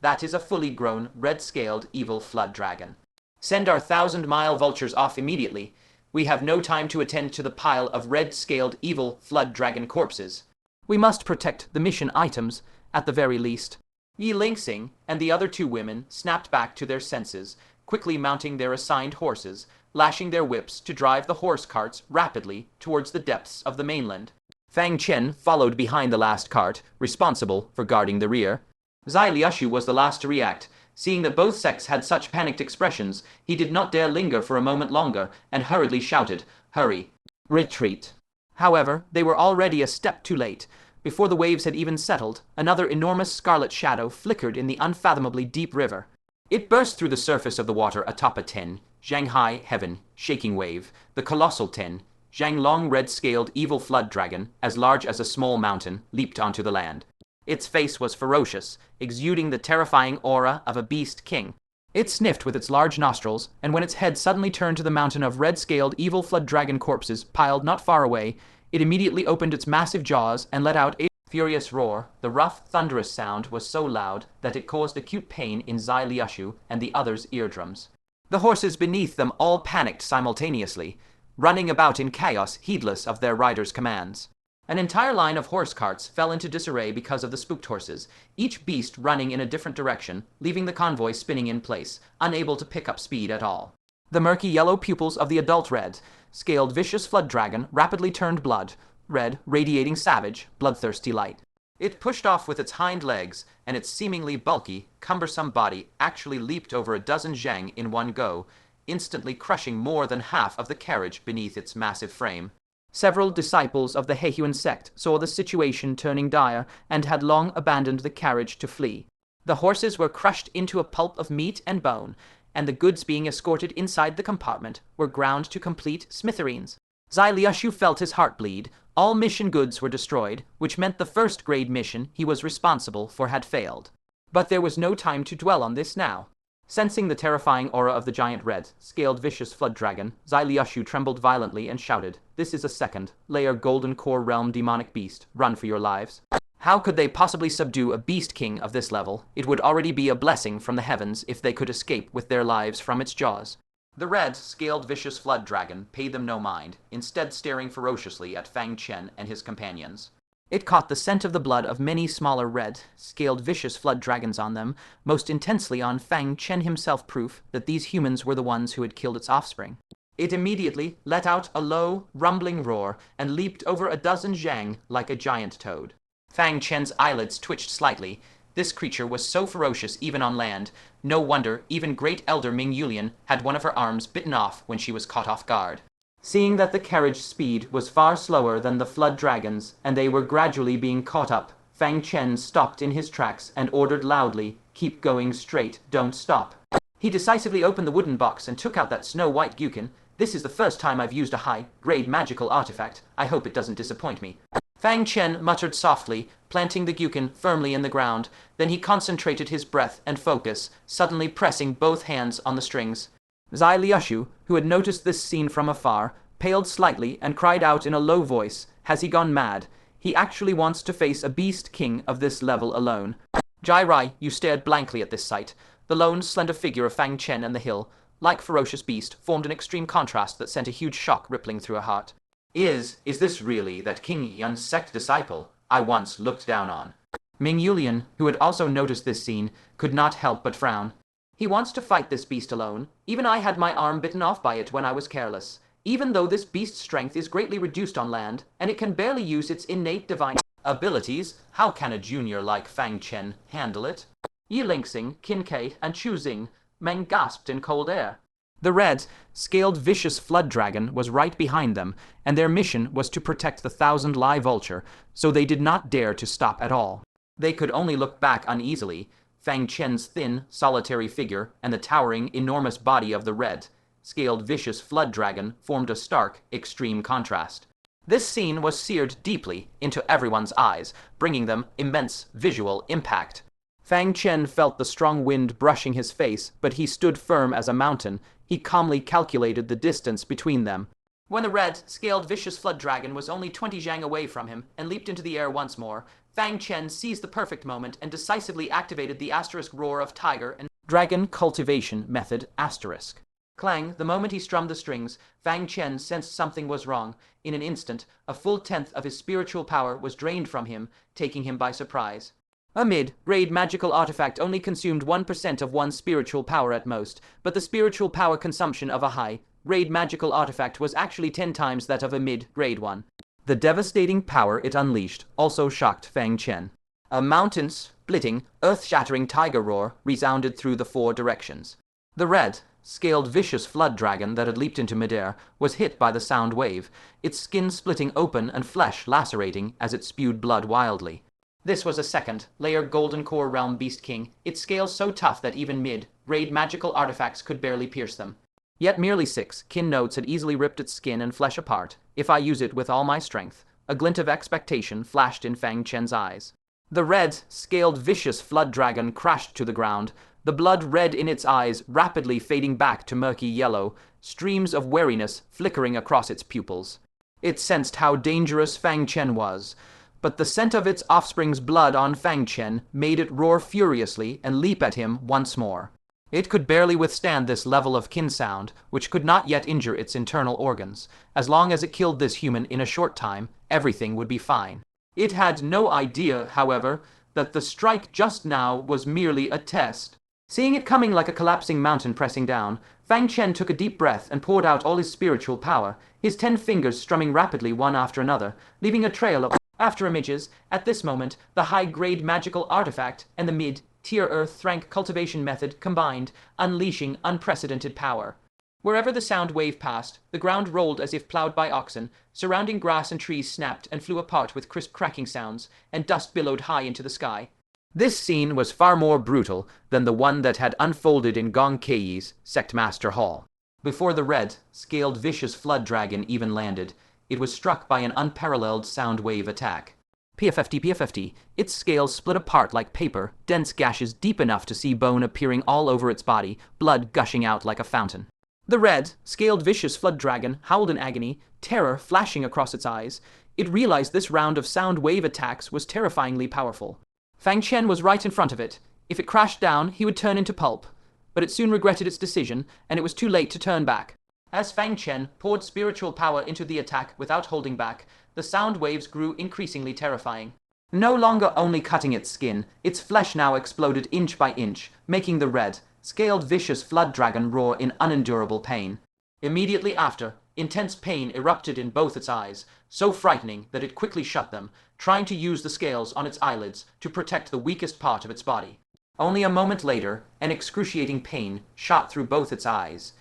That is a fully grown, red-scaled evil flood dragon. Send our 1,000-mile vultures off immediately. We have no time to attend to the pile of red-scaled evil flood dragon corpses. We must protect the mission items, at the very least. Yi Lingxing and the other two women snapped back to their senses, quickly mounting their assigned horses, lashing their whips to drive the horse carts rapidly towards the depths of the mainland. Fang Chen followed behind the last cart, responsible for guarding the rear. Zai Liushu was the last to react. Seeing that both sects had such panicked expressions, he did not dare linger for a moment longer, and hurriedly shouted, Hurry! Retreat! However, they were already a step too late. Before the waves had even settled, another enormous scarlet shadow flickered in the unfathomably deep river. It burst through the surface of the water atop a 10, Shanghai heaven, shaking wave, the colossal 10, Zhanglong red-scaled evil flood dragon, as large as a small mountain, leaped onto the land. Its face was ferocious, exuding the terrifying aura of a beast king. It sniffed with its large nostrils, and when its head suddenly turned to the mountain of red-scaled evil flood dragon corpses piled not far away, it immediately opened its massive jaws and let out a furious roar. The rough, thunderous sound was so loud that it caused acute pain in Zai Liushu and the others' eardrums. The horses beneath them all panicked simultaneously, running about in chaos, heedless of their riders' commands. An entire line of horse carts fell into disarray because of the spooked horses, each beast running in a different direction, leaving the convoy spinning in place, unable to pick up speed at all. The murky yellow pupils of the adult red-scaled vicious flood dragon rapidly turned blood, red, radiating savage, bloodthirsty light. It pushed off with its hind legs, and its seemingly bulky, cumbersome body actually leaped over a dozen zhang in one go, instantly crushing more than half of the carriage beneath its massive frame. Several disciples of the Hehuan sect saw the situation turning dire and had long abandoned the carriage to flee. The horses were crushed into a pulp of meat and bone, and the goods being escorted inside the compartment were ground to complete smithereens. Zai Liushu felt his heart bleed. All mission goods were destroyed, which meant the first-grade mission he was responsible for had failed. But there was no time to dwell on this now. Sensing the terrifying aura of the giant red-scaled vicious flood dragon, Zai Liushu trembled violently and shouted, This is a second-layer golden core realm demonic beast. Run for your lives. How could they possibly subdue a beast king of this level? It would already be a blessing from the heavens if they could escape with their lives from its jaws. The red-scaled vicious flood dragon paid them no mind, instead staring ferociously at Fang Chen and his companions. It caught the scent of the blood of many smaller red-scaled vicious flood dragons on them, most intensely on Fang Chen himself, proof that these humans were the ones who had killed its offspring. It immediately let out a low, rumbling roar and leaped over a dozen zhang like a giant toad. Fang Chen's eyelids twitched slightly. This creature was so ferocious even on land. No wonder even Great Elder Ming Yulian had one of her arms bitten off when she was caught off guard. Seeing that the carriage speed was far slower than the flood dragons, and they were gradually being caught up, Fang Chen stopped in his tracks and ordered loudly, Keep going straight, don't stop. He decisively opened the wooden box and took out that snow-white gyukin. This is the first time I've used a high-grade magical artifact. I hope it doesn't disappoint me. Fang Chen muttered softly, planting the gyukin firmly in the ground. Then he concentrated his breath and focus, suddenly pressing both hands on the strings. Zai Liushu, who had noticed this scene from afar, paled slightly and cried out in a low voice, Has he gone mad? He actually wants to face a beast king of this level alone. Jai Rai, you stared blankly at this sight. The lone, slender figure of Fang Chen and the hill, like ferocious beast, formed an extreme contrast that sent a huge shock rippling through her heart. Is this really that King Yun's sect disciple I once looked down on? Ming Yulian, who had also noticed this scene, could not help but frown. He wants to fight this beast alone. Even I had my arm bitten off by it when I was careless. Even though this beast's strength is greatly reduced on land, and it can barely use its innate divine abilities, how can a junior like Fang Chen handle it? Yi Lingxing, Qin Kai, and Chu Xing Meng gasped in cold air. The red-scaled vicious flood dragon was right behind them, and their mission was to protect the 1,000-lie vulture, so they did not dare to stop at all. They could only look back uneasily. Fang Chen's thin, solitary figure and the towering, enormous body of the red scaled vicious flood dragon formed a stark, extreme contrast. This scene was seared deeply into everyone's eyes, bringing them immense visual impact. Fang Chen felt the strong wind brushing his face, but he stood firm as a mountain. He calmly calculated the distance between them. When the red, scaled vicious flood dragon was only 20 zhang away from him and leaped into the air once more, Fang Chen seized the perfect moment and decisively activated the asterisk roar of tiger and dragon cultivation method asterisk. Clang, the moment he strummed the strings, Fang Chen sensed something was wrong. In an instant, a full tenth of his spiritual power was drained from him, taking him by surprise. A mid-grade magical artifact only consumed 1% of one's spiritual power at most, but the spiritual power consumption of a high-grade magical artifact was actually 10 times that of a mid-grade one. The devastating power it unleashed also shocked Fang Chen. A mountain-splitting, earth-shattering tiger roar resounded through the 4 directions. The red, scaled vicious flood dragon that had leaped into midair was hit by the sound wave, its skin splitting open and flesh lacerating as it spewed blood wildly. This was a second-layer Golden Core Realm Beast King, its scales so tough that even mid-grade magical artifacts could barely pierce them. Yet merely 6 kin notes had easily ripped its skin and flesh apart, if I use it with all my strength. A glint of expectation flashed in Fang Chen's eyes. The red, scaled vicious flood dragon crashed to the ground, the blood red in its eyes rapidly fading back to murky yellow, streams of wariness flickering across its pupils. It sensed how dangerous Fang Chen was, but the scent of its offspring's blood on Fang Chen made it roar furiously and leap at him once more. It could barely withstand this level of kin sound, which could not yet injure its internal organs. As long as it killed this human in a short time, everything would be fine. It had no idea, however, that the strike just now was merely a test. Seeing it coming like a collapsing mountain pressing down, Fang Chen took a deep breath and poured out all his spiritual power, his 10 fingers strumming rapidly one after another, leaving a trail of after images. At this moment, the high-grade magical artifact and the mid-tier earth-thrank cultivation method combined, unleashing unprecedented power. Wherever the sound wave passed, the ground rolled as if plowed by oxen, surrounding grass and trees snapped and flew apart with crisp cracking sounds, and dust billowed high into the sky. This scene was far more brutal than the one that had unfolded in Gong Kei's Sectmaster Hall. Before the red, scaled vicious flood dragon even landed, it was struck by an unparalleled sound wave attack. PFFT, its scales split apart like paper, dense gashes deep enough to see bone appearing all over its body, blood gushing out like a fountain. The red, scaled vicious flood dragon howled in agony, terror flashing across its eyes. It realized this round of sound wave attacks was terrifyingly powerful. Fang Chen was right in front of it. If it crashed down, he would turn into pulp. But it soon regretted its decision, and it was too late to turn back. As Fang Chen poured spiritual power into the attack without holding back, the sound waves grew increasingly terrifying. No longer only cutting its skin, its flesh now exploded inch by inch, making the red, scaled vicious flood dragon roar in unendurable pain. Immediately after, intense pain erupted in both its eyes, so frightening that it quickly shut them, trying to use the scales on its eyelids to protect the weakest part of its body. Only a moment later, an excruciating pain shot through both its eyes.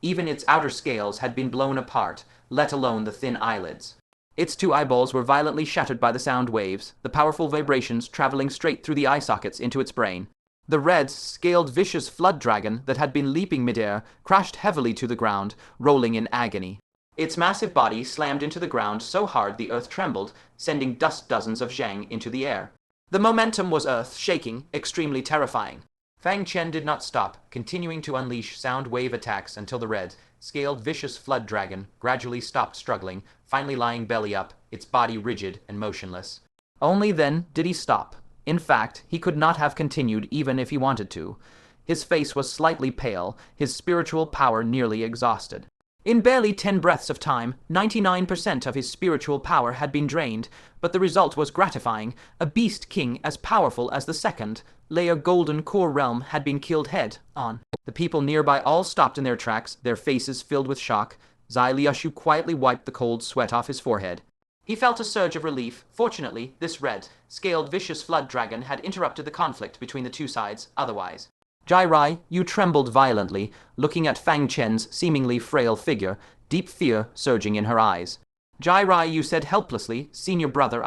Even its outer scales had been blown apart, let alone the thin eyelids. Its 2 eyeballs were violently shattered by the sound waves, the powerful vibrations traveling straight through the eye sockets into its brain. The red, scaled vicious flood dragon that had been leaping midair crashed heavily to the ground, rolling in agony. Its massive body slammed into the ground so hard the earth trembled, sending dust dozens of zhang into the air. The momentum was earth-shaking, extremely terrifying. Fang Chen did not stop, continuing to unleash sound wave attacks until the red, scaled vicious flood dragon gradually stopped struggling, finally lying belly up, its body rigid and motionless. Only then did he stop. In fact, he could not have continued even if he wanted to. His face was slightly pale, his spiritual power nearly exhausted. In barely 10 breaths of time, 99% of his spiritual power had been drained, but the result was gratifying. A beast king as powerful as the second-layer Golden Core Realm had been killed head on. The people nearby all stopped in their tracks, their faces filled with shock. Zai Liushu quietly wiped the cold sweat off his forehead. He felt a surge of relief. Fortunately, this red, scaled vicious flood dragon had interrupted the conflict between the two sides, otherwise. Jai Rai, you trembled violently, looking at Fang Chen's seemingly frail figure, deep fear surging in her eyes. Jai Rai, you said helplessly, senior brother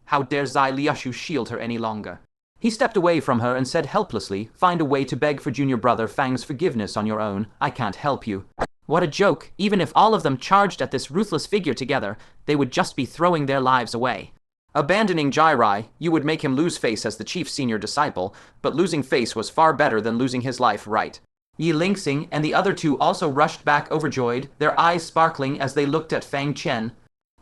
how dare Zai Liushu shield her any longer? He stepped away from her and said helplessly, find a way to beg for junior brother Fang's forgiveness on your own, I can't help you. What a joke! Even if all of them charged at this ruthless figure together, they would just be throwing their lives away. Abandoning Jairai, you would make him lose face as the chief senior disciple, but losing face was far better than losing his life, right? Yi Lingxing and the other two also rushed back overjoyed, their eyes sparkling as they looked at Fang Chen.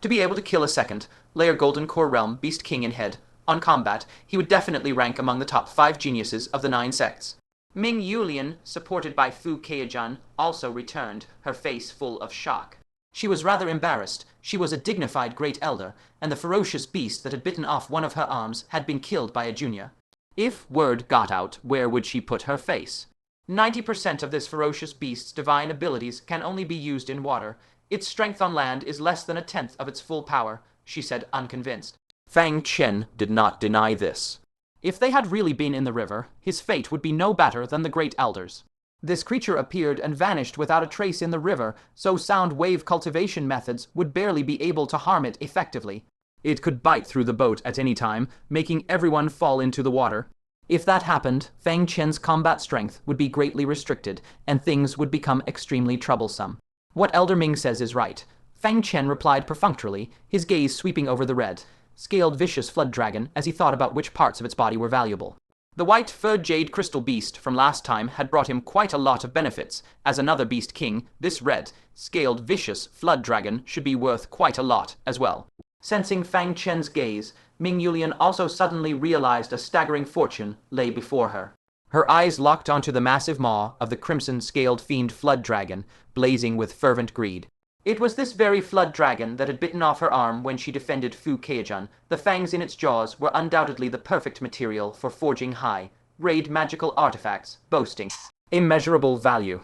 To be able to kill a second, layer Golden Core Realm Beast King in head, on combat, he would definitely rank among the top 5 geniuses of the 9 sects. Ming Yulian, supported by Fu Chaojun, also returned, her face full of shock. She was rather embarrassed. She was a dignified great elder, and the ferocious beast that had bitten off one of her arms had been killed by a junior. If word got out, where would she put her face? 90% of this ferocious beast's divine abilities can only be used in water. Its strength on land is less than a tenth of its full power, she said, unconvinced. Fang Chen did not deny this. If they had really been in the river, his fate would be no better than the great elders. This creature appeared and vanished without a trace in the river, so sound wave cultivation methods would barely be able to harm it effectively. It could bite through the boat at any time, making everyone fall into the water. If that happened, Fang Chen's combat strength would be greatly restricted, and things would become extremely troublesome. What Elder Ming says is right. Fang Chen replied perfunctorily, his gaze sweeping over the red, scaled vicious flood dragon as he thought about which parts of its body were valuable. The white furred jade crystal beast from last time had brought him quite a lot of benefits. As another beast king, this red, scaled vicious flood dragon should be worth quite a lot as well. Sensing Fang Chen's gaze, Ming Yulian also suddenly realized a staggering fortune lay before her. Her eyes locked onto the massive maw of the crimson-scaled fiend flood dragon, blazing with fervent greed. It was this very flood dragon that had bitten off her arm when she defended Fu Chaojun. The fangs in its jaws were undoubtedly the perfect material for forging high-grade magical artifacts, boasting immeasurable value.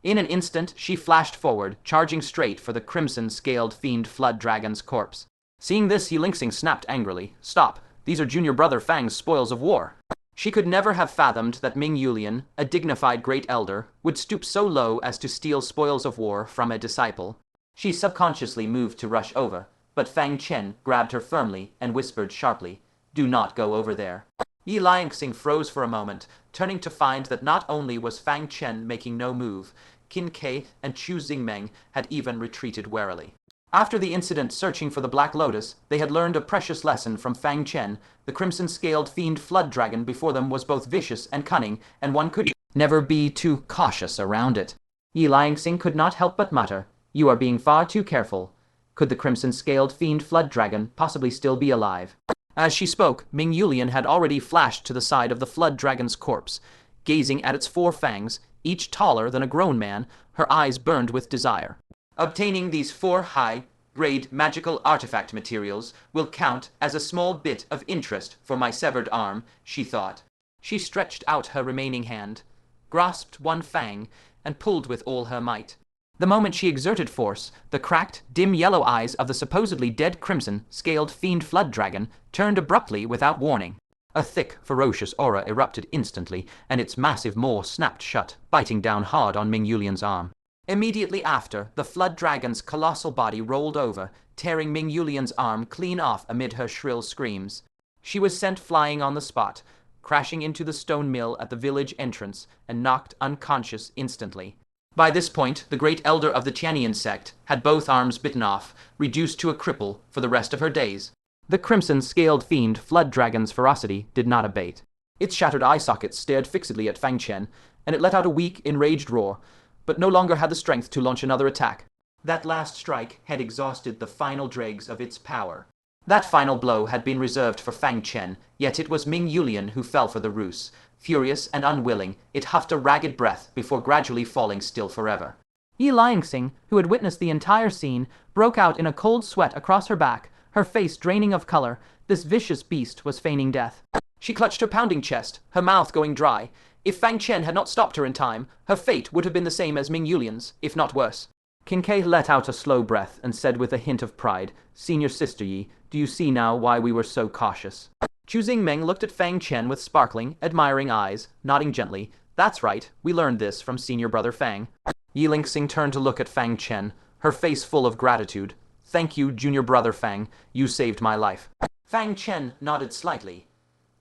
In an instant, she flashed forward, charging straight for the crimson-scaled fiend flood dragon's corpse. Seeing this, Yi Lingxing snapped angrily. Stop! These are junior brother Fang's spoils of war. She could never have fathomed that Ming Yulian, a dignified great elder, would stoop so low as to steal spoils of war from a disciple. She subconsciously moved to rush over, but Fang Chen grabbed her firmly and whispered sharply, "Do not go over there." Yi Lingxing froze for a moment, turning to find that not only was Fang Chen making no move, Qin Kai and Chu Xingmeng had even retreated warily. After the incident searching for the Black Lotus, they had learned a precious lesson from Fang Chen. The crimson-scaled fiend flood dragon before them was both vicious and cunning, and one could never be too cautious around it. Yi Lingxing could not help but mutter, "You are being far too careful." Could the crimson-scaled fiend flood dragon possibly still be alive? As she spoke, Ming Yulian had already flashed to the side of the flood dragon's corpse. Gazing at its 4 fangs, each taller than a grown man, her eyes burned with desire. Obtaining these 4 high-grade magical artifact materials will count as a small bit of interest for my severed arm, she thought. She stretched out her remaining hand, grasped one fang, and pulled with all her might. The moment she exerted force, the cracked, dim yellow eyes of the supposedly dead crimson-scaled fiend flood dragon turned abruptly without warning. A thick, ferocious aura erupted instantly, and its massive maw snapped shut, biting down hard on Ming Yulian's arm. Immediately after, the flood dragon's colossal body rolled over, tearing Ming Yulian's arm clean off amid her shrill screams. She was sent flying on the spot, crashing into the stone mill at the village entrance, and knocked unconscious instantly. By this point, the great elder of the Tianian sect had both arms bitten off, reduced to a cripple for the rest of her days. The crimson-scaled fiend flood dragon's ferocity did not abate. Its shattered eye sockets stared fixedly at Fang Chen, and it let out a weak, enraged roar, but no longer had the strength to launch another attack. That last strike had exhausted the final dregs of its power. That final blow had been reserved for Fang Chen, yet it was Ming Yulian who fell for the ruse. Furious and unwilling, it huffed a ragged breath before gradually falling still forever. Yi Lingxing, who had witnessed the entire scene, broke out in a cold sweat across her back, her face draining of color. This vicious beast was feigning death. She clutched her pounding chest, her mouth going dry. If Fang Chen had not stopped her in time, her fate would have been the same as Ming Yulian's, if not worse. Qin Kai let out a slow breath and said with a hint of pride, "Senior Sister Yi, do you see now why we were so cautious?" Chu Xingmeng looked at Fang Chen with sparkling, admiring eyes, nodding gently. "That's right, we learned this from Senior Brother Fang." Yi Lingxing turned to look at Fang Chen, her face full of gratitude. "Thank you, Junior Brother Fang, you saved my life." Fang Chen nodded slightly.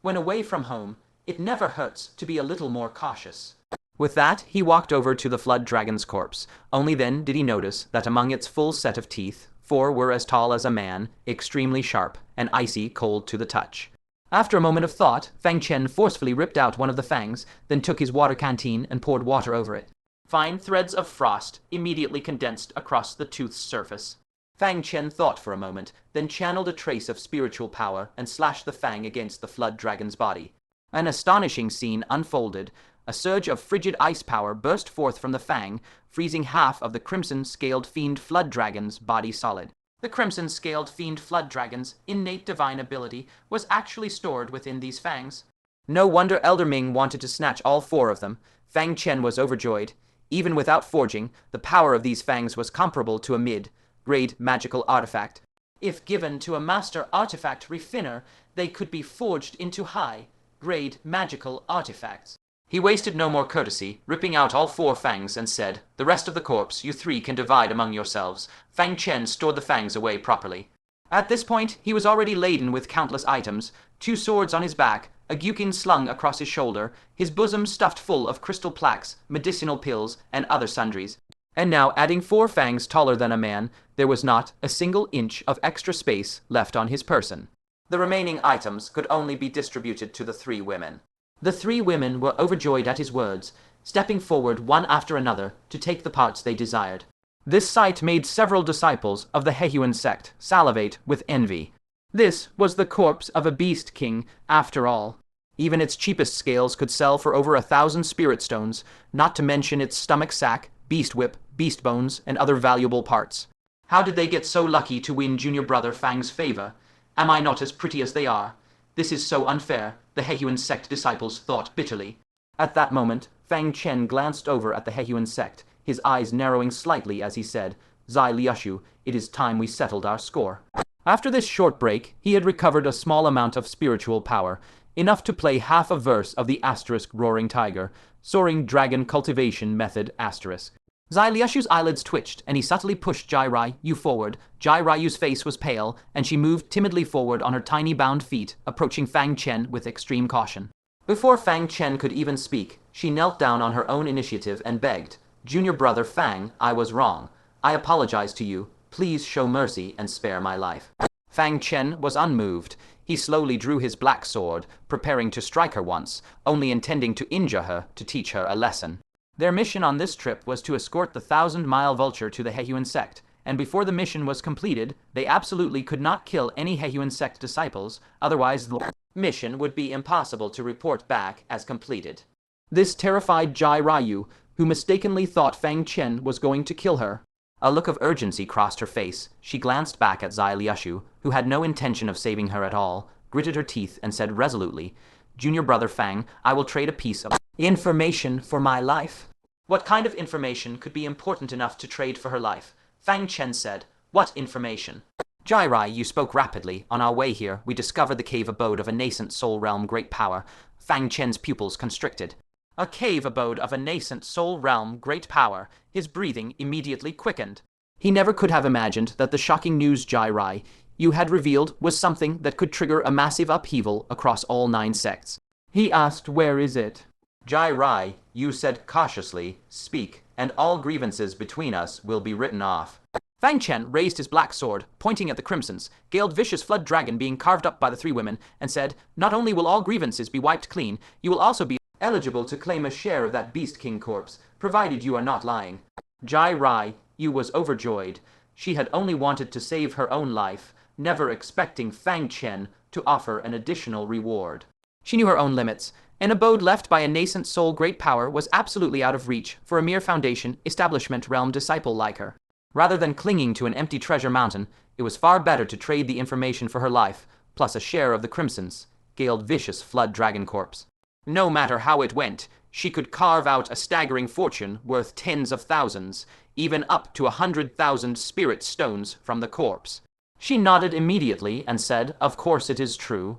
When away from home, it never hurts to be a little more cautious. With that, he walked over to the flood dragon's corpse. Only then did he notice that among its full set of teeth, 4 were as tall as a man, extremely sharp, and icy cold to the touch. After a moment of thought, Fang Chen forcefully ripped out one of the fangs, then took his water canteen and poured water over it. Fine threads of frost immediately condensed across the tooth's surface. Fang Chen thought for a moment, then channeled a trace of spiritual power and slashed the fang against the flood dragon's body. An astonishing scene unfolded. A surge of frigid ice power burst forth from the fang, freezing half of the crimson-scaled fiend flood dragon's body solid. The crimson-scaled fiend flood dragon's innate divine ability was actually stored within these fangs. No wonder Elder Ming wanted to snatch all 4 of them. Fang Chen was overjoyed. Even without forging, the power of these fangs was comparable to a mid-grade magical artifact. If given to a master artifact refiner, they could be forged into high-grade magical artifacts. He wasted no more courtesy, ripping out all 4 fangs and said, "The rest of the corpse you 3 can divide among yourselves." Fang Chen stored the fangs away properly. At this point, he was already laden with countless items, 2 swords on his back, a gyukin slung across his shoulder, his bosom stuffed full of crystal plaques, medicinal pills, and other sundries. And now, adding 4 fangs taller than a man, there was not a single inch of extra space left on his person. The remaining items could only be distributed to the 3 women. The 3 women were overjoyed at his words, stepping forward one after another to take the parts they desired. This sight made several disciples of the Hehuan sect salivate with envy. This was the corpse of a beast king, after all. Even its cheapest scales could sell for over 1,000 spirit stones, not to mention its stomach sac, beast whip, beast bones, and other valuable parts. How did they get so lucky to win junior brother Fang's favor? Am I not as pretty as they are? This is so unfair, the Hehuan sect disciples thought bitterly. At that moment, Fang Chen glanced over at the Hehuan sect, his eyes narrowing slightly as he said, "Zai Liushu, it is time we settled our score." After this short break, he had recovered a small amount of spiritual power, enough to play half a verse of the asterisk Roaring Tiger, Soaring Dragon Cultivation Method asterisk. Zai Liushu's eyelids twitched, and he subtly pushed Jai Ryu forward. Jai Ryu's face was pale, and she moved timidly forward on her tiny bound feet, approaching Fang Chen with extreme caution. Before Fang Chen could even speak, she knelt down on her own initiative and begged, "Junior brother Fang, I was wrong. I apologize to you. Please show mercy and spare my life." Fang Chen was unmoved. He slowly drew his black sword, preparing to strike her once, only intending to injure her to teach her a lesson. Their mission on this trip was to escort the 1,000-mile vulture to the Hehuan sect, and before the mission was completed, they absolutely could not kill any Hehuan sect disciples, otherwise the mission would be impossible to report back as completed. This terrified Jai Ryu, who mistakenly thought Fang Chen was going to kill her. A look of urgency crossed her face. She glanced back at Zai Liushu, who had no intention of saving her at all, gritted her teeth, and said resolutely, "Junior brother Fang, I will trade a piece of information for my life." What kind of information could be important enough to trade for her life? Fang Chen said, "What information?" "Jai Ryu spoke rapidly. On our way here, we discovered the cave abode of a nascent soul realm great power." Fang Chen's pupils constricted. A cave abode of a nascent soul realm great power. His breathing immediately quickened. He never could have imagined that the shocking news Jai Ryu had revealed was something that could trigger a massive upheaval across all 9 sects. He asked, "Where is it?" Jai Ryu said cautiously, "Speak, and all grievances between us will be written off." Fang Chen raised his black sword, pointing at the crimsons, Galed vicious flood dragon being carved up by the 3 women, and said, "Not only will all grievances be wiped clean, you will also be eligible to claim a share of that Beast King corpse, provided you are not lying." Jai Ryu was overjoyed. She had only wanted to save her own life, never expecting Fang Chen to offer an additional reward. She knew her own limits. An abode left by a nascent soul great power was absolutely out of reach for a mere foundation, establishment realm disciple like her. Rather than clinging to an empty treasure mountain, it was far better to trade the information for her life, plus a share of the crimsons, Galed vicious flood dragon corpse. No matter how it went, she could carve out a staggering fortune worth tens of thousands, even up to 100,000 spirit stones from the corpse. She nodded immediately and said, "Of course it is true.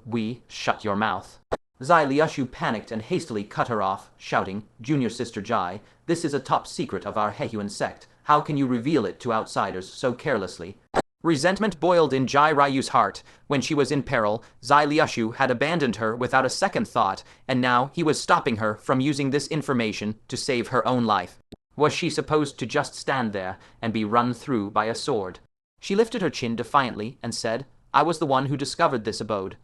Shut your mouth." Zai Liushu panicked and hastily cut her off, shouting, "Junior sister Jai, this is a top secret of our Hehuan sect. How can you reveal it to outsiders so carelessly?" Resentment boiled in Jai Ryu's heart. When she was in peril, Zai Liushu had abandoned her without a second thought, and now he was stopping her from using this information to save her own life. Was she supposed to just stand there and be run through by a sword? She lifted her chin defiantly and said, "I was the one who discovered this abode.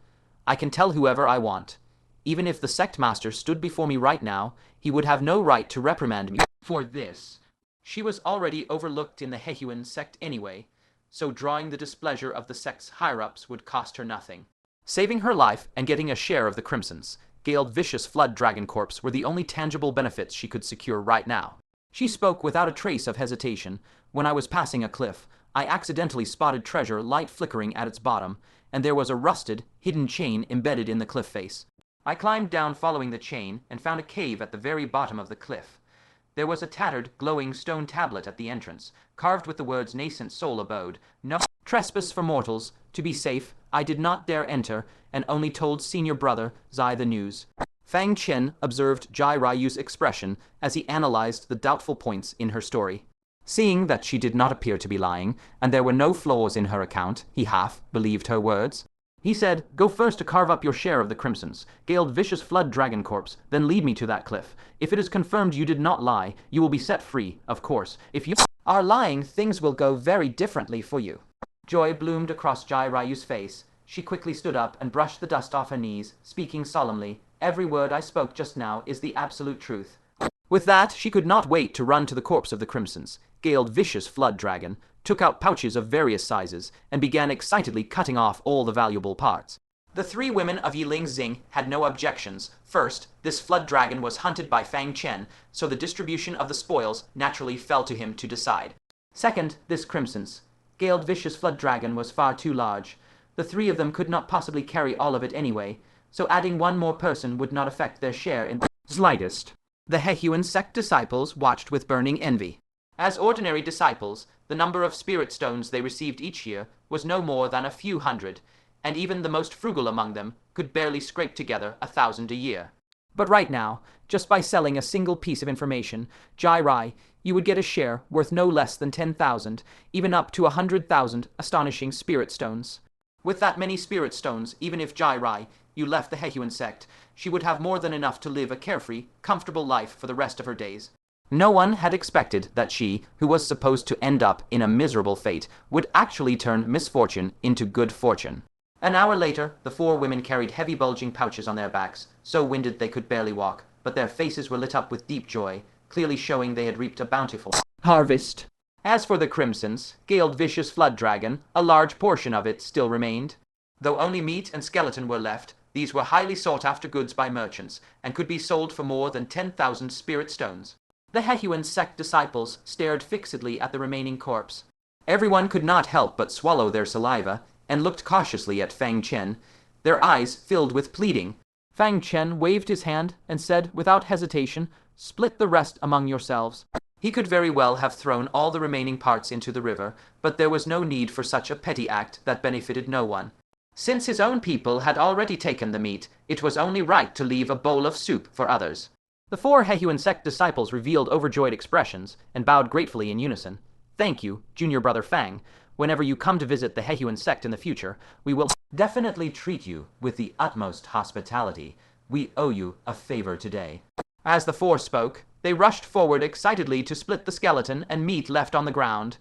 I can tell whoever I want. Even if the sect master stood before me right now, he would have no right to reprimand me for this." She was already overlooked in the Hehuan sect anyway, so drawing the displeasure of the sect's higher-ups would cost her nothing. Saving her life and getting a share of the Crimson's Galed Vicious Flood Dragon Corpse were the only tangible benefits she could secure right now. She spoke without a trace of hesitation. "When I was passing a cliff, I accidentally spotted treasure light flickering at its bottom, and there was a rusted, hidden chain embedded in the cliff face. I climbed down following the chain and found a cave at the very bottom of the cliff. There was a tattered, glowing stone tablet at the entrance, carved with the words Nascent Soul Abode, no trespass for mortals. To be safe, I did not dare enter, and only told senior brother Zai the news." Fang Chen observed Jai Ryu's expression as he analyzed the doubtful points in her story. Seeing that she did not appear to be lying, and there were no flaws in her account, he half believed her words. He said, "Go first to carve up your share of the Crimson's Galed Vicious Flood Dragon Corpse, then lead me to that cliff. If it is confirmed you did not lie, you will be set free, of course. If you are lying, things will go very differently for you." Joy bloomed across Jai Ryu's face. She quickly stood up and brushed the dust off her knees, speaking solemnly, "Every word I spoke just now is the absolute truth." With that, she could not wait to run to the corpse of the Crimson's Galed Vicious Flood Dragon, took out pouches of various sizes, and began excitedly cutting off all the valuable parts. The three women of Yiling Xing had no objections. First, this flood dragon was hunted by Fang Chen, so the distribution of the spoils naturally fell to him to decide. Second, this Crimson's Galed Vicious Flood Dragon was far too large. The three of them could not possibly carry all of it anyway, so adding one more person would not affect their share in the slightest. The Hehuan sect disciples watched with burning envy. As ordinary disciples, the number of spirit stones they received each year was no more than a few hundred, and even the most frugal among them could barely scrape together 1,000 a year. But right now, just by selling a single piece of information, Jai Rai, you would get a share worth no less than 10,000, even up to 100,000 astonishing spirit stones. With that many spirit stones, even if Jai Rai, you left the Hehuan sect, she would have more than enough to live a carefree, comfortable life for the rest of her days. No one had expected that she, who was supposed to end up in a miserable fate, would actually turn misfortune into good fortune. An hour later, the four women carried heavy bulging pouches on their backs, so winded they could barely walk, but their faces were lit up with deep joy, clearly showing they had reaped a bountiful harvest. As for the Crimson's Galed Vicious Flood Dragon, a large portion of it still remained. Though only meat and skeleton were left, these were highly sought-after goods by merchants, and could be sold for more than 10,000 spirit stones. The Hehuan sect disciples stared fixedly at the remaining corpse. Everyone could not help but swallow their saliva, and looked cautiously at Fang Chen, their eyes filled with pleading. Fang Chen waved his hand and said without hesitation, "Split the rest among yourselves." He could very well have thrown all the remaining parts into the river, but there was no need for such a petty act that benefited no one. Since his own people had already taken the meat, it was only right to leave a bowl of soup for others. The four Hehuan sect disciples revealed overjoyed expressions and bowed gratefully in unison. "Thank you, junior brother Fang. Whenever you come to visit the Hehuan sect in the future, we will definitely treat you with the utmost hospitality. We owe you a favor today." As the four spoke, they rushed forward excitedly to split the skeleton and meat left on the ground.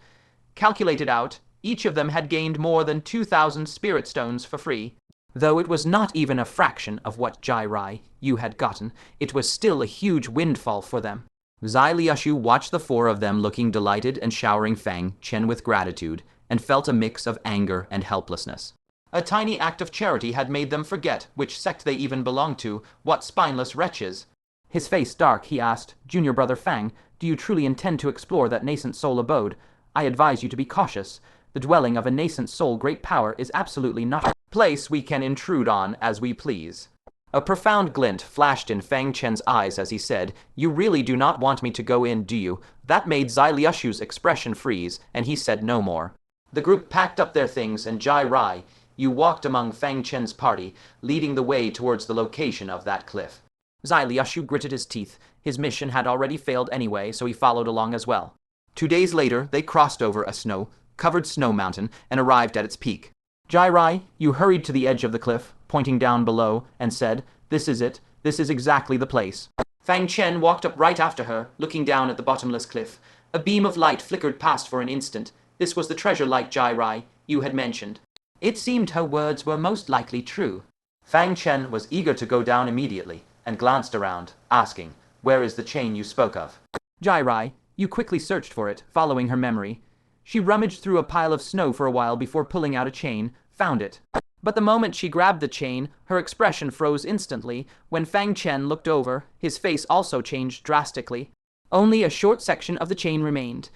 Calculated out, each of them had gained more than 2,000 spirit stones for free. Though it was not even a fraction of what Jai Rai, you had gotten, it was still a huge windfall for them. Zai Liushu watched the four of them looking delighted and showering Fang Chen with gratitude, and felt a mix of anger and helplessness. A tiny act of charity had made them forget which sect they even belonged to. What spineless wretches! His face dark, he asked, "Junior brother Fang, do you truly intend to explore that nascent soul abode? I advise you to be cautious. The dwelling of a nascent soul great power is absolutely not a place we can intrude on as we please." A profound glint flashed in Fang Chen's eyes as he said, "You really do not want me to go in, do you?" That made Zai Liushu's expression freeze, and he said no more. The group packed up their things, and Jai Rai, you walked among Fang Chen's party, leading the way towards the location of that cliff. Zai Liushu gritted his teeth. His mission had already failed anyway, so he followed along as well. 2 days later, they crossed over a snow covered snow mountain and arrived at its peak. Jairai, you hurried to the edge of the cliff, pointing down below, and said, "This is it. This is exactly the place." Fang Chen walked up right after her, looking down at the bottomless cliff. A beam of light flickered past for an instant. This was the treasure like Jairai you had mentioned. It seemed her words were most likely true. Fang Chen was eager to go down immediately, and glanced around, asking, "Where is the chain you spoke of?" Jairai, you quickly searched for it, following her memory. She rummaged through a pile of snow for a while before pulling out a chain, found it. But the moment she grabbed the chain, her expression froze instantly. When Fang Chen looked over, his face also changed drastically. Only a short section of the chain remained.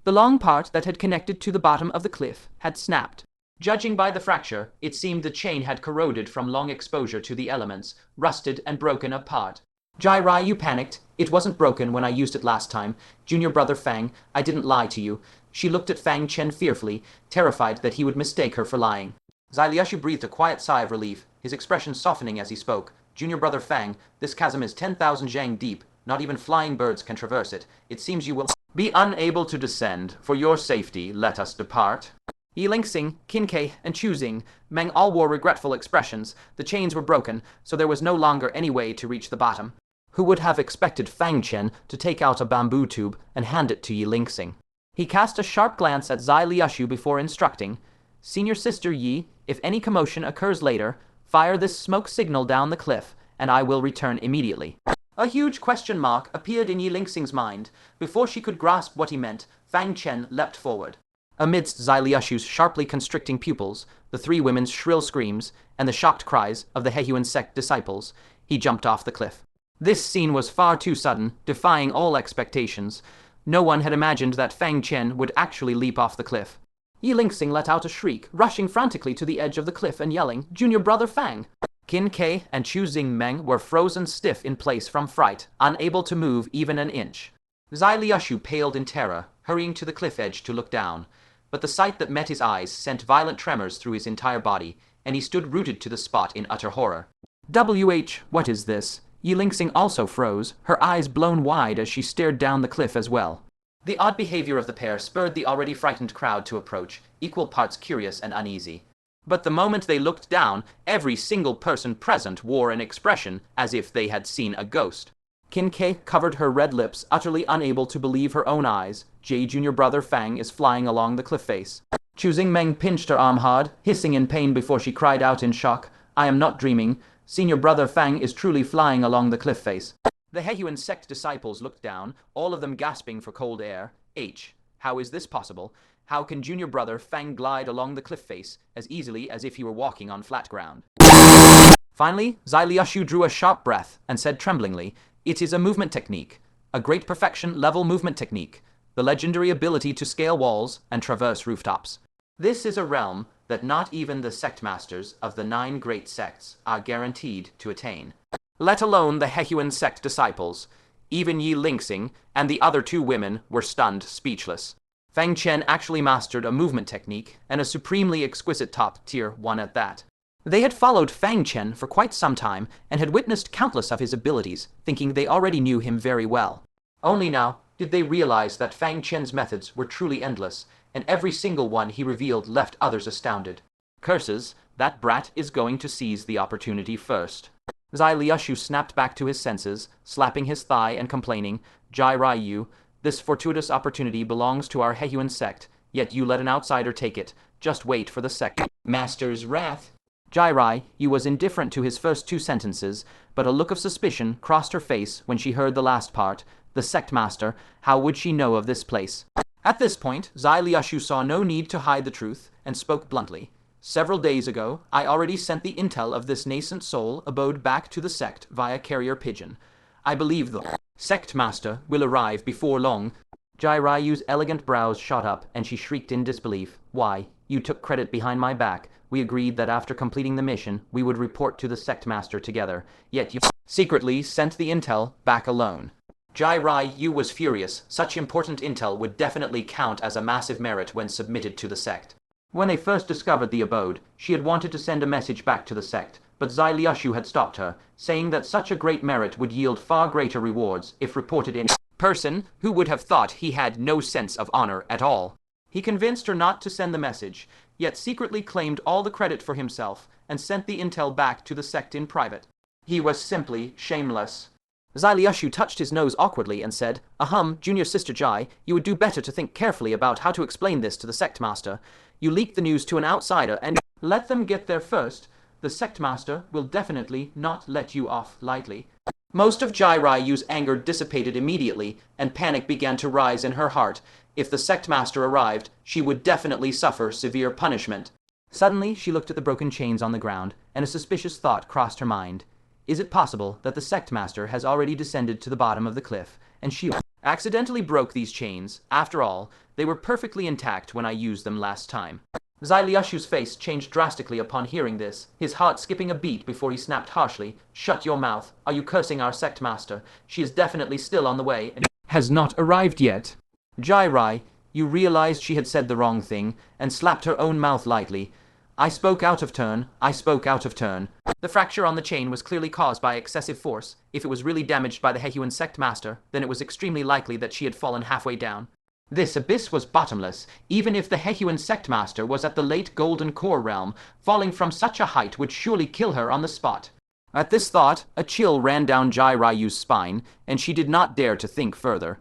The long part that had connected to the bottom of the cliff had snapped. Judging by the fracture, it seemed the chain had corroded from long exposure to the elements, rusted and broken apart. Jairai, you panicked. "It wasn't broken when I used it last time. Junior brother Fang, I didn't lie to you." She looked at Fang Chen fearfully, terrified that he would mistake her for lying. Zai Liushu breathed a quiet sigh of relief, his expression softening as he spoke. "Junior brother Fang, this chasm is 10,000 zhang deep. Not even flying birds can traverse it. It seems you will be unable to descend. For your safety, let us depart." Yi Lingxing, Qin Ke, and Chu Xing, Meng all wore regretful expressions. The chains were broken, so there was no longer any way to reach the bottom. Who would have expected Fang Chen to take out a bamboo tube and hand it to Yi Lingxing? He cast a sharp glance at Zai Liushu before instructing, "Senior sister Yi, if any commotion occurs later, fire this smoke signal down the cliff, and I will return immediately." A huge question mark appeared in Yi Lingxing's mind. Before she could grasp what he meant, Fang Chen leapt forward. Amidst Zai Liushu's sharply constricting pupils, the three women's shrill screams, and the shocked cries of the Hehuan sect disciples, he jumped off the cliff. This scene was far too sudden, defying all expectations. No one had imagined that Fang Chen would actually leap off the cliff. Yi Lingxing let out a shriek, rushing frantically to the edge of the cliff and yelling, "Junior brother Fang!" Qin Ke and Chu Xingmeng were frozen stiff in place from fright, unable to move even an inch. Zai Liushu paled in terror, hurrying to the cliff edge to look down. But the sight that met his eyes sent violent tremors through his entire body, and he stood rooted to the spot in utter horror. What is this? Yi Lingxing also froze, her eyes blown wide as she stared down the cliff as well. The odd behavior of the pair spurred the already frightened crowd to approach, equal parts curious and uneasy. But the moment they looked down, every single person present wore an expression as if they had seen a ghost. Qin Ke covered her red lips, utterly unable to believe her own eyes. Junior brother Fang is flying along the cliff face. Chu Xingmeng pinched her arm hard, hissing in pain before she cried out in shock, "I am not dreaming. Senior brother Fang is truly flying along the cliff face." The Hehuan sect disciples looked down, all of them gasping for cold air. How is this possible? How can junior brother Fang glide along the cliff face as easily as if he were walking on flat ground? Finally, Zai Liushu drew a sharp breath and said tremblingly, "It is a movement technique, a great perfection level movement technique, the legendary ability to scale walls and traverse rooftops. This is a realm that not even the sect masters of the 9 great sects are guaranteed to attain. Let alone the Hehuan sect disciples. Even Yi Lingxing and the other 2 women were stunned, speechless. Fang Chen actually mastered a movement technique, and a supremely exquisite top-tier one at that. They had followed Fang Chen for quite some time, and had witnessed countless of his abilities, thinking they already knew him very well. Only now did they realize that Fang Chen's methods were truly endless, and every single one he revealed left others astounded. Curses, that brat is going to seize the opportunity first. Zai Liushu snapped back to his senses, slapping his thigh and complaining, "Jairai Yu, this fortuitous opportunity belongs to our Hehuan sect, yet you let an outsider take it. Just wait for the sect master's wrath." Jairai Yu was indifferent to his first 2 sentences, but a look of suspicion crossed her face when she heard the last part. The sect master, how would she know of this place? At this point, Zai Liushu saw no need to hide the truth, and spoke bluntly. "Several days ago, I already sent the intel of this nascent soul abode back to the sect via carrier pigeon. I believe the sect master will arrive before long." Jairai Yu's elegant brows shot up, and she shrieked in disbelief. "Why, you took credit behind my back. We agreed that after completing the mission, we would report to the sect master together. Yet you secretly sent the intel back alone." Jairai Yu was furious. Such important intel would definitely count as a massive merit when submitted to the sect. When they first discovered the abode, she had wanted to send a message back to the sect, but Zai Liushu had stopped her, saying that such a great merit would yield far greater rewards if reported in person who would have thought he had no sense of honor at all. He convinced her not to send the message, yet secretly claimed all the credit for himself and sent the intel back to the sect in private. He was simply shameless. Zai Liushu touched his nose awkwardly and said, "Ahem, Junior Sister Jai, you would do better to think carefully about how to explain this to the sect master. You leaked the news to an outsider and—" "Let them get there first. The sect master will definitely not let you off lightly." Most of Jai Ryu's anger dissipated immediately, and panic began to rise in her heart. If the sect master arrived, she would definitely suffer severe punishment. Suddenly, she looked at the broken chains on the ground, and a suspicious thought crossed her mind. Is it possible that the sect master has already descended to the bottom of the cliff, and she accidentally broke these chains? After all, they were perfectly intact when I used them last time. Zai Liushu's face changed drastically upon hearing this, his heart skipping a beat before he snapped harshly, "Shut your mouth. Are you cursing our sect master? She is definitely still on the way and has not arrived yet." Jai Rai, you realized she had said the wrong thing, and slapped her own mouth lightly. I spoke out of turn. The fracture on the chain was clearly caused by excessive force. If it was really damaged by the Hehuan sect master, then it was extremely likely that she had fallen halfway down. This abyss was bottomless. Even if the Hehuan sect master was at the late Golden Core realm, falling from such a height would surely kill her on the spot. At this thought, a chill ran down Jai Ryu's spine, and she did not dare to think further.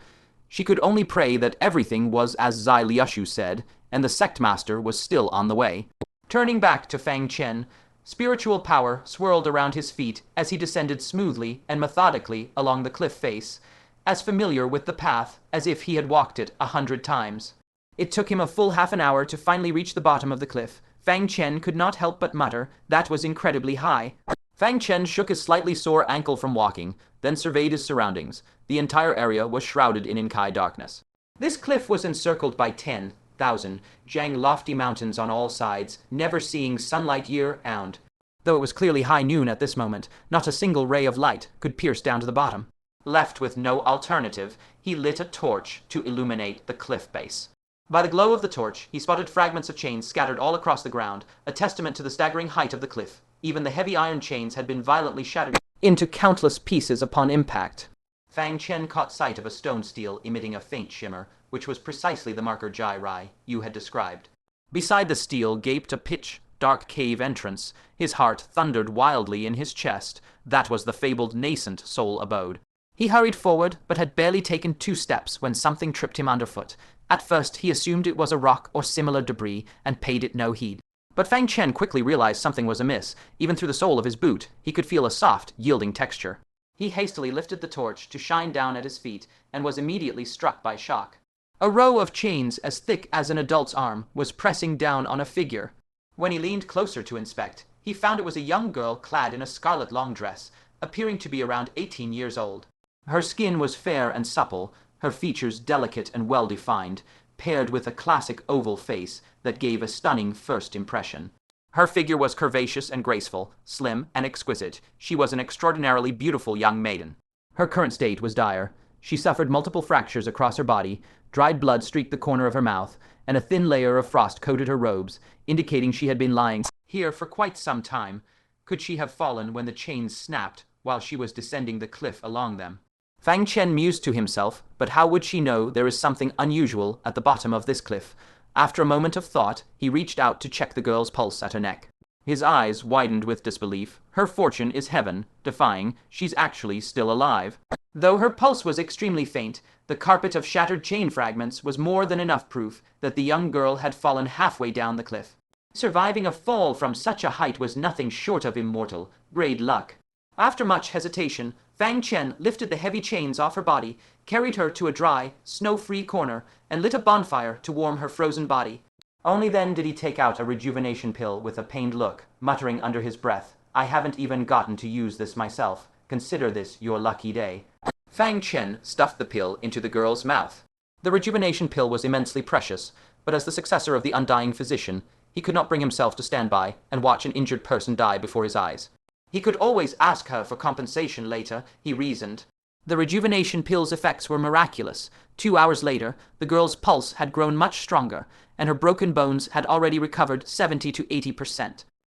She could only pray that everything was as Zai Liushu said, and the sect master was still on the way. Turning back to Fang Chen, spiritual power swirled around his feet as he descended smoothly and methodically along the cliff face, as familiar with the path as if he had walked it 100 times. It took him a full half an hour to finally reach the bottom of the cliff. Fang Chen could not help but mutter, "That was incredibly high." Fang Chen shook his slightly sore ankle from walking, then surveyed his surroundings. The entire area was shrouded in Inkai darkness. This cliff was encircled by 10,000 Jiang lofty mountains on all sides, never seeing sunlight year-round. Though it was clearly high noon at this moment, not a single ray of light could pierce down to the bottom. Left with no alternative, he lit a torch to illuminate the cliff base. By the glow of the torch, he spotted fragments of chains scattered all across the ground, a testament to the staggering height of the cliff. Even the heavy iron chains had been violently shattered into countless pieces upon impact. Fang Chen caught sight of a stone stele emitting a faint shimmer, which was precisely the marker Jai Ryu had described. Beside the stele gaped a pitch-dark cave entrance. His heart thundered wildly in his chest. That was the fabled nascent soul abode. He hurried forward, but had barely taken 2 steps when something tripped him underfoot. At first, he assumed it was a rock or similar debris and paid it no heed. But Fang Chen quickly realized something was amiss. Even through the sole of his boot, he could feel a soft, yielding texture. He hastily lifted the torch to shine down at his feet and was immediately struck by shock. A row of chains as thick as an adult's arm was pressing down on a figure. When he leaned closer to inspect, he found it was a young girl clad in a scarlet long dress, appearing to be around 18 years old. Her skin was fair and supple, her features delicate and well-defined, paired with a classic oval face that gave a stunning first impression. Her figure was curvaceous and graceful, slim and exquisite. She was an extraordinarily beautiful young maiden. Her current state was dire. She suffered multiple fractures across her body, dried blood streaked the corner of her mouth, and a thin layer of frost coated her robes, indicating she had been lying here for quite some time. Could she have fallen when the chains snapped while she was descending the cliff along them? Fang Chen mused to himself, but how would she know there is something unusual at the bottom of this cliff? After a moment of thought, he reached out to check the girl's pulse at her neck. His eyes widened with disbelief. Her fortune is heaven, defying. She's actually still alive. Though her pulse was extremely faint, the carpet of shattered chain fragments was more than enough proof that the young girl had fallen halfway down the cliff. Surviving a fall from such a height was nothing short of immortal. Great luck. After much hesitation, Fang Chen lifted the heavy chains off her body, carried her to a dry, snow-free corner, and lit a bonfire to warm her frozen body. Only then did he take out a rejuvenation pill with a pained look, muttering under his breath, "I haven't even gotten to use this myself. Consider this your lucky day." Fang Chen stuffed the pill into the girl's mouth. The rejuvenation pill was immensely precious, but as the successor of the undying physician, he could not bring himself to stand by and watch an injured person die before his eyes. He could always ask her for compensation later, he reasoned. The rejuvenation pill's effects were miraculous. 2 hours later, the girl's pulse had grown much stronger, and her broken bones had already recovered 70 to 80%.